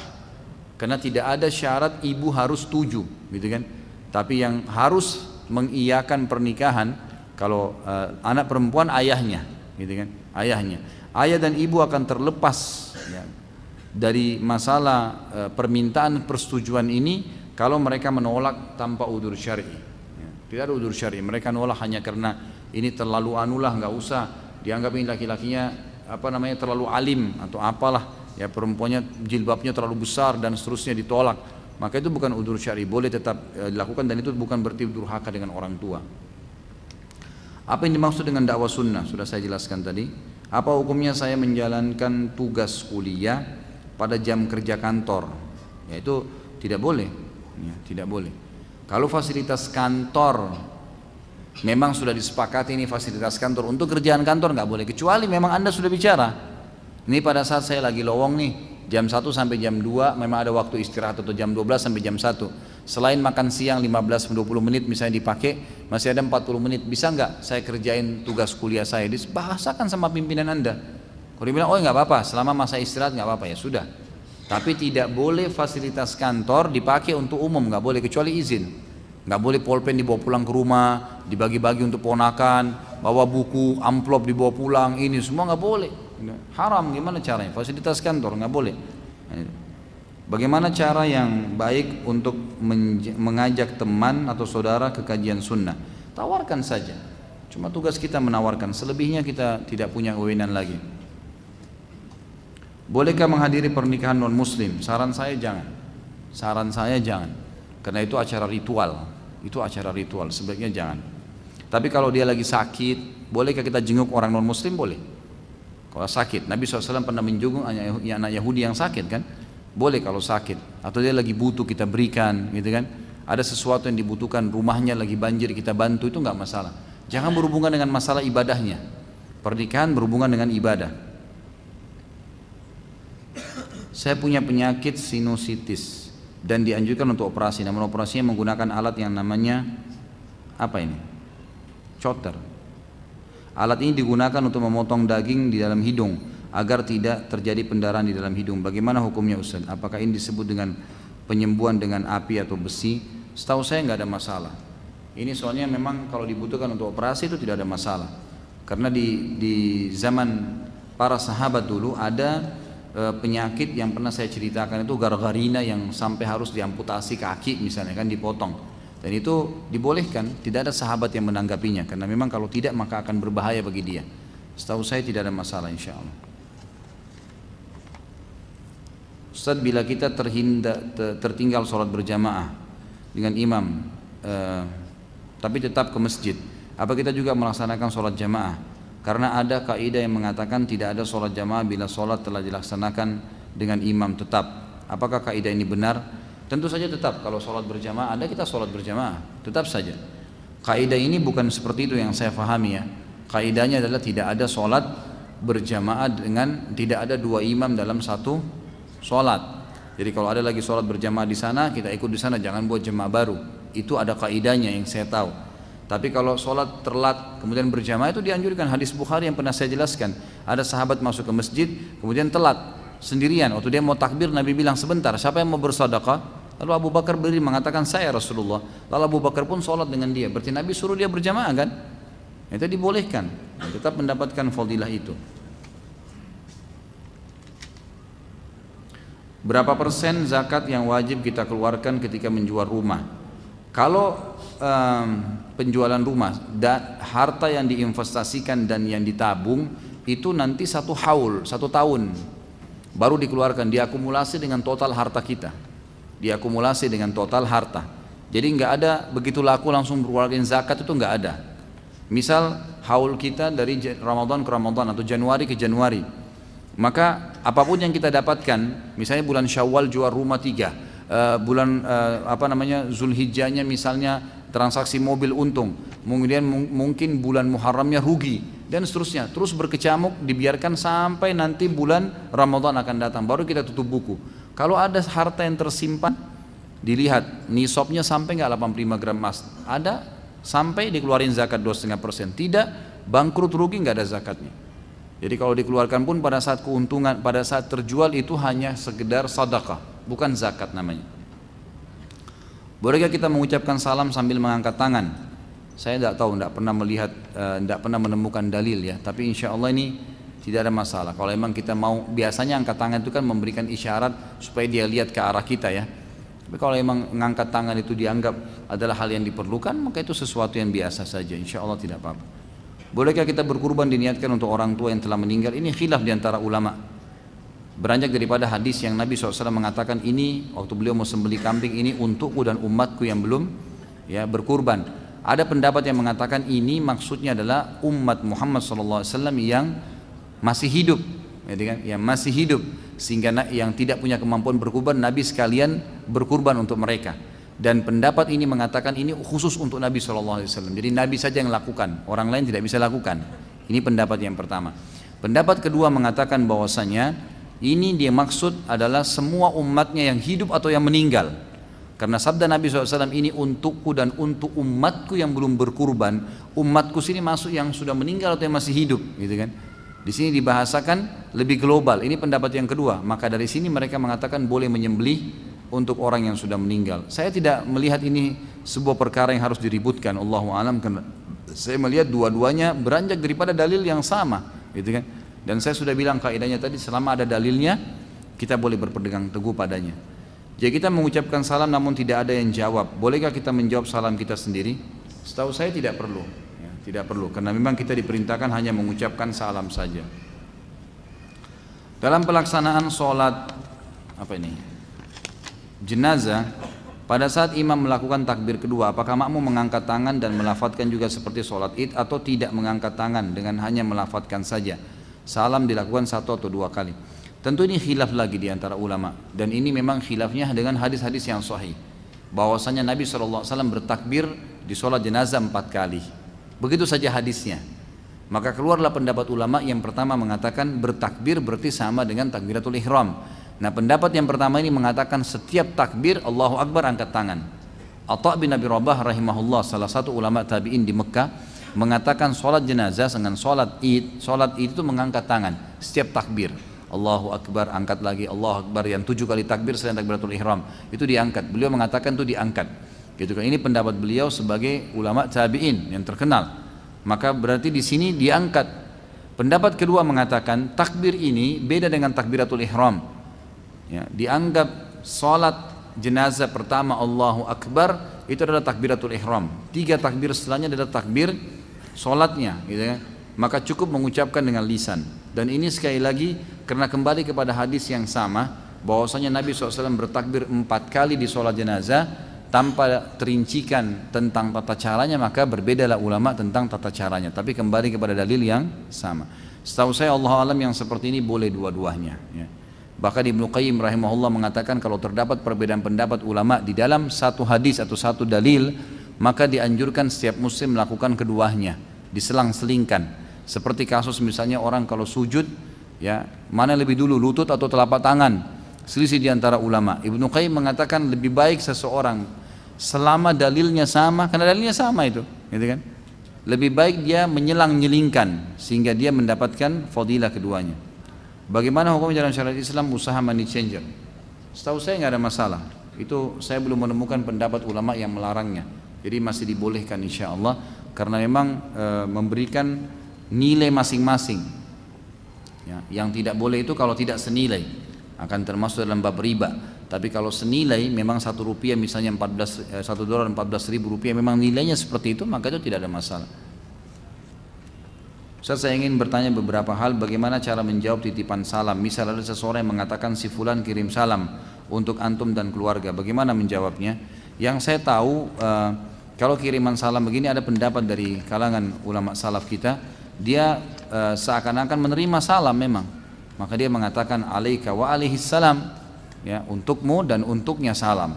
Karena tidak ada syarat ibu harus setuju, gitu kan? Tapi yang harus mengiyakan pernikahan kalau anak perempuan ayahnya, gitu kan? Ayahnya. Ayah dan ibu akan terlepas ya, dari masalah permintaan persetujuan ini kalau mereka menolak tanpa udzur syar'i. Ya, tidak ada udzur syar'i. Mereka nolak hanya karena ini terlalu anulah, nggak usah dianggap ini laki-lakinya terlalu alim atau apalah. Ya, perempuannya jilbabnya terlalu besar dan seterusnya ditolak, maka itu bukan udzur syar'i, boleh tetap dilakukan, dan itu bukan berarti durhaka dengan orang tua. Apa yang dimaksud dengan dakwah sunnah sudah saya jelaskan tadi. Apa hukumnya saya menjalankan tugas kuliah pada jam kerja kantor? Ya, itu tidak boleh ya, tidak boleh. Kalau fasilitas kantor memang sudah disepakati ini fasilitas kantor, untuk kerjaan kantor nggak boleh, kecuali memang anda sudah bicara. Ini pada saat saya lagi lowong nih, jam 1 sampai jam 2 memang ada waktu istirahat, atau jam 12 sampai jam 1. Selain makan siang 15-20 menit misalnya dipakai, masih ada 40 menit, bisa nggak saya kerjain tugas kuliah saya? Dibahasakan sama pimpinan anda. Kalau dia bilang, oh nggak apa-apa, selama masa istirahat nggak apa-apa, ya sudah. Tapi tidak boleh fasilitas kantor dipakai untuk umum, nggak boleh kecuali izin. Nggak boleh pulpen dibawa pulang ke rumah, dibagi-bagi untuk ponakan, bawa buku, amplop dibawa pulang, ini semua nggak boleh. Haram. Gimana caranya? Fasilitas kantor nggak boleh. Bagaimana cara yang baik untuk mengajak teman atau saudara ke kajian sunnah? Tawarkan saja. Cuma tugas kita menawarkan, selebihnya kita tidak punya kewenangan lagi. Bolehkah menghadiri pernikahan non muslim? Saran saya jangan. Saran saya jangan. Karena itu acara ritual. Itu acara ritual, sebaiknya jangan. Tapi kalau dia lagi sakit, bolehkah kita jenguk orang non muslim? Boleh. Kalau sakit, Nabi SAW pernah menjenguk anak Yahudi yang sakit kan? Boleh kalau sakit. Atau dia lagi butuh, kita berikan gitu kan. Ada sesuatu yang dibutuhkan, rumahnya lagi banjir, kita bantu, itu nggak masalah. Jangan berhubungan dengan masalah ibadahnya. Pernikahan berhubungan dengan ibadah. Saya punya penyakit sinusitis dan dianjurkan untuk operasi, namun operasinya menggunakan alat yang namanya apa ini? Choter. Alat ini digunakan untuk memotong daging di dalam hidung agar tidak terjadi pendarahan di dalam hidung. Bagaimana hukumnya Ustaz? Apakah ini disebut dengan penyembuhan dengan api atau besi? Setahu saya nggak ada masalah. Ini soalnya memang kalau dibutuhkan untuk operasi itu tidak ada masalah. Karena di zaman para sahabat dulu ada penyakit yang pernah saya ceritakan itu gargarina yang sampai harus diamputasi kaki misalnya kan, dipotong. Dan itu dibolehkan, tidak ada sahabat yang menanggapinya karena memang kalau tidak maka akan berbahaya bagi dia. Setahu saya tidak ada masalah insyaallah. Ustaz, bila kita tertinggal sholat berjamaah dengan imam tapi tetap ke masjid, apa kita juga melaksanakan sholat jamaah? Karena ada kaidah yang mengatakan tidak ada sholat jamaah bila sholat telah dilaksanakan dengan imam tetap. Apakah kaidah ini benar? Tentu saja tetap. Kalau sholat berjamaah ada, kita sholat berjamaah, tetap saja. Kaidah ini bukan seperti itu yang saya pahami ya. Kaidahnya adalah tidak ada sholat berjamaah dengan tidak ada dua imam dalam satu sholat. Jadi kalau ada lagi sholat berjamaah di sana, kita ikut di sana, jangan buat jamaah baru. Itu ada kaidahnya yang saya tahu. Tapi kalau sholat terlat kemudian berjamaah itu dianjurkan. Hadis Bukhari yang pernah saya jelaskan, ada sahabat masuk ke masjid kemudian telat sendirian. Waktu dia mau takbir Nabi bilang sebentar, siapa yang mau bersedekah? Lalu Abu Bakar berdiri mengatakan saya Rasulullah. Lalu Abu Bakar pun sholat dengan dia. Berarti Nabi suruh dia berjamaah kan? Itu dibolehkan, tetap mendapatkan fadilah itu. Berapa persen zakat yang wajib kita keluarkan ketika menjual rumah? Kalau penjualan rumah dan harta yang diinvestasikan dan yang ditabung itu nanti 1 haul, 1 tahun baru dikeluarkan, diakumulasi dengan total harta kita, diakumulasi dengan total harta. Jadi nggak ada begitu laku langsung mengeluarkan zakat, itu nggak ada. Misal haul kita dari Ramadan ke Ramadan atau Januari ke Januari, maka apapun yang kita dapatkan, misalnya bulan Syawal jual rumah 3, bulan Zulhijjahnya misalnya transaksi mobil untung, kemudian mungkin bulan Muharramnya rugi dan seterusnya, terus berkecamuk, dibiarkan sampai nanti bulan Ramadan akan datang baru kita tutup buku. Kalau ada harta yang tersimpan, dilihat nisabnya sampai nggak 85 gram emas, ada sampai dikeluarin zakat 2,5%, tidak bangkrut rugi nggak ada zakatnya. Jadi kalau dikeluarkan pun pada saat keuntungan, pada saat terjual itu hanya sekedar sedekah, bukan zakat namanya. Bolehkah kita mengucapkan salam sambil mengangkat tangan? Saya tidak tahu, tidak pernah melihat, tidak pernah menemukan dalil ya. Tapi insya Allah ini tidak ada masalah. Kalau memang kita mau, biasanya angkat tangan itu kan memberikan isyarat supaya dia lihat ke arah kita ya. Tapi kalau memang mengangkat tangan itu dianggap adalah hal yang diperlukan, maka itu sesuatu yang biasa saja. Insya Allah tidak apa-apa. Bolehkah kita berkurban diniatkan untuk orang tua yang telah meninggal? Ini khilaf diantara ulama. Beranjak daripada hadis yang Nabi SAW mengatakan ini waktu beliau mau sembelih kambing ini untukku dan umatku yang belum ya berkurban. Ada pendapat yang mengatakan ini maksudnya adalah umat Muhammad SAW yang masih hidup, ya kan? Yang masih hidup sehingga yang tidak punya kemampuan berkurban, Nabi sekalian berkurban untuk mereka. Dan pendapat ini mengatakan ini khusus untuk Nabi SAW. Jadi Nabi saja yang lakukan, orang lain tidak bisa lakukan. Ini pendapat yang pertama. Pendapat kedua mengatakan bahwasanya ini dia maksud adalah semua umatnya yang hidup atau yang meninggal. Karena sabda Nabi SAW ini untukku dan untuk umatku yang belum berkurban. Umatku sini masuk yang sudah meninggal atau yang masih hidup, gitu kan? Di sini dibahasakan lebih global. Ini pendapat yang kedua. Maka dari sini mereka mengatakan boleh menyembelih untuk orang yang sudah meninggal. Saya tidak melihat ini sebuah perkara yang harus diributkan, Allahu a'lam, karena saya melihat dua-duanya beranjak daripada dalil yang sama, gitu kan. Dan saya sudah bilang kaidahnya tadi, selama ada dalilnya kita boleh berpegang teguh padanya. Jadi kita mengucapkan salam namun tidak ada yang jawab, bolehkah kita menjawab salam kita sendiri? Setahu saya tidak perlu, ya, tidak perlu, karena memang kita diperintahkan hanya mengucapkan salam saja. Dalam pelaksanaan sholat jenazah, pada saat imam melakukan takbir kedua, apakah makmum mengangkat tangan dan melafadzkan juga seperti sholat id, atau tidak mengangkat tangan dengan hanya melafadzkan saja? Salam dilakukan 1 atau 2 kali. Tentu ini khilaf lagi di antara ulama, dan ini memang khilafnya dengan hadis-hadis yang sahih, bahwasanya Nabi SAW bertakbir di sholat jenazah 4 kali. Begitu saja hadisnya. Maka keluarlah pendapat ulama yang pertama mengatakan bertakbir berarti sama dengan takbiratul ihram. Nah, pendapat yang pertama ini mengatakan setiap takbir Allahu Akbar angkat tangan. Atha bin Abi Rabah rahimahullah, salah satu ulama tabi'in di Mekah, mengatakan sholat jenazah dengan sholat id itu mengangkat tangan setiap takbir. Allahu Akbar, angkat lagi, Allahu Akbar, yang 7 kali takbir selain takbiratul ihram itu diangkat. Beliau mengatakan itu diangkat. Gitu kan. Ini pendapat beliau sebagai ulama tabi'in yang terkenal. Maka berarti di sini diangkat. Pendapat kedua mengatakan takbir ini beda dengan takbiratul ihram. Ya, dianggap sholat jenazah pertama Allahu Akbar itu adalah takbiratul ihram. 3 takbir setelahnya adalah takbir sholatnya, gitu ya. Maka cukup mengucapkan dengan lisan. Dan ini sekali lagi karena kembali kepada hadis yang sama, bahwasanya Nabi SAW bertakbir 4 kali di sholat jenazah tanpa terincikan tentang tata caranya, maka berbedalah ulama tentang tata caranya. Tapi kembali kepada dalil yang sama. Setahu saya Allah alam yang seperti ini boleh dua-duanya. Ya. Bahkan Ibnu Qayyim rahimahullah mengatakan kalau terdapat perbedaan pendapat ulama di dalam satu hadis atau satu dalil, maka dianjurkan setiap muslim melakukan keduanya, diselang-selingkan. Seperti kasus misalnya orang kalau sujud, ya mana lebih dulu, lutut atau telapak tangan? Selisih di antara ulama. Ibnu Qayyim mengatakan lebih baik seseorang selama dalilnya sama, karena dalilnya sama itu, gitu kan? Lebih baik dia menyelang-nyelingkan sehingga dia mendapatkan fadilah keduanya. Bagaimana hukum dalam syariat Islam usaha money changer? Setahu saya nggak ada masalah. Itu saya belum menemukan pendapat ulama yang melarangnya. Jadi masih dibolehkan insya Allah, karena memang memberikan nilai masing-masing. Ya, yang tidak boleh itu kalau tidak senilai, akan termasuk dalam bab riba. Tapi kalau senilai memang 1 rupiah misalnya $1 14.000 memang nilainya seperti itu, maka itu tidak ada masalah. Saya ingin bertanya beberapa hal, bagaimana cara menjawab titipan salam. Misal ada seseorang yang mengatakan si fulan kirim salam untuk antum dan keluarga, bagaimana menjawabnya? Yang saya tahu kalau kiriman salam begini ada pendapat dari kalangan ulama salaf kita, dia seakan-akan menerima salam memang. Maka dia mengatakan alaika wa alaihis salam, ya, untukmu dan untuknya salam.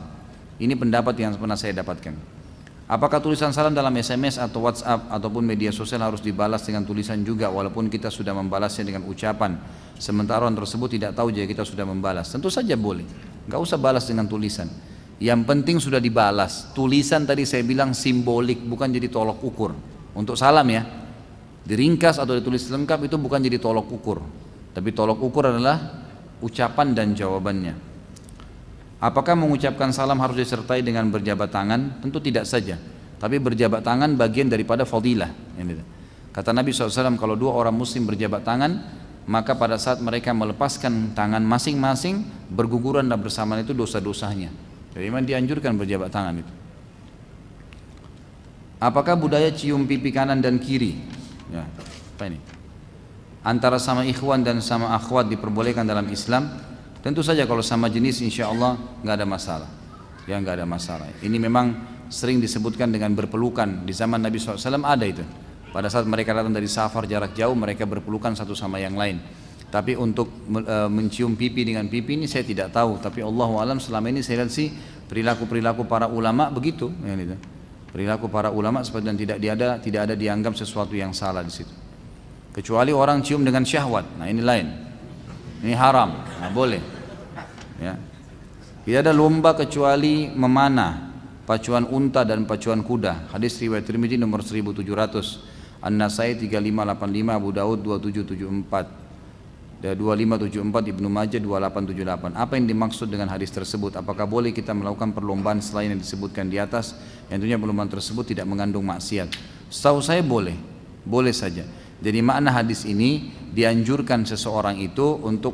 Ini pendapat yang pernah saya dapatkan. Apakah tulisan salam dalam SMS atau WhatsApp ataupun media sosial harus dibalas dengan tulisan juga walaupun kita sudah membalasnya dengan ucapan, sementara orang tersebut tidak tahu jika kita sudah membalas? Tentu saja boleh, nggak usah balas dengan tulisan. Yang penting sudah dibalas. Tulisan tadi saya bilang simbolik, bukan jadi tolok ukur. Untuk salam ya, diringkas atau ditulis lengkap itu bukan jadi tolok ukur, tapi tolok ukur adalah ucapan dan jawabannya. Apakah mengucapkan salam harus disertai dengan berjabat tangan? Tentu tidak saja, tapi berjabat tangan bagian daripada fadilah. Kata Nabi SAW, kalau 2 orang muslim berjabat tangan, maka pada saat mereka melepaskan tangan masing-masing, berguguran dan bersamaan itu dosa-dosanya. Jadi memang dianjurkan berjabat tangan itu. Apakah budaya cium pipi kanan dan kiri, ya, apa ini, antara sama ikhwan dan sama akhwat diperbolehkan dalam Islam? Tentu saja kalau sama jenis insya Allah nggak ada masalah, ya nggak ada masalah. Ini memang sering disebutkan dengan berpelukan, di zaman Nabi SAW ada itu. Pada saat mereka datang dari safar jarak jauh, mereka berpelukan satu sama yang lain. Tapi untuk mencium pipi dengan pipi ini saya tidak tahu. Tapi Allahu alam, selama ini saya lihat sih perilaku para ulama begitu, ya, gitu. Perilaku para ulama seperti dan tidak ada dianggap sesuatu yang salah di situ. Kecuali orang cium dengan syahwat, nah ini lain. Ini haram, nah boleh. Ya. Tidak ada lomba kecuali memanah, pacuan unta dan pacuan kuda. Hadis riwayat Tirmidzi nomor 1700, An-Nasai 3585, Abu Daud 2774. 2574 Ibnu Majah 2878. Apa yang dimaksud dengan hadis tersebut? Apakah boleh kita melakukan perlombaan selain yang disebutkan di atas? Yang tentunya perlombaan tersebut tidak mengandung maksiat. Setahu saya boleh, boleh saja. Jadi makna hadis ini dianjurkan seseorang itu untuk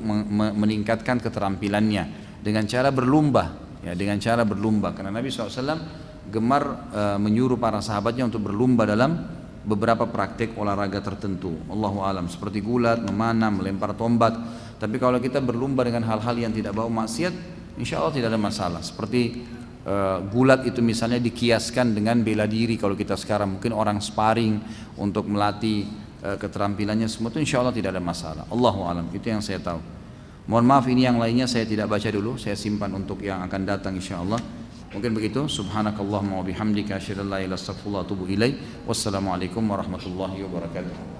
meningkatkan keterampilannya dengan cara berlomba, ya, dengan cara berlomba. Karena Nabi SAW gemar menyuruh para sahabatnya untuk berlomba dalam beberapa praktek olahraga tertentu, Allahu alam, seperti gulat, memanah, melempar tombak. Tapi kalau kita berlomba dengan hal-hal yang tidak bau maksiat, insya Allah tidak ada masalah. Seperti gulat itu misalnya dikiaskan dengan bela diri. Kalau kita sekarang mungkin orang sparring untuk melatih keterampilannya, semua itu insya Allah tidak ada masalah. Allahu alam, itu yang saya tahu. Mohon maaf ini yang lainnya saya tidak baca dulu, saya simpan untuk yang akan datang insya Allah. Mungkin begitu. Subhanakallahumma wa bihamdika asyhadu an la ilaha illa anta astaghfiruka wa atubu ilaik. Wassalamualaikum warahmatullahi wabarakatuh.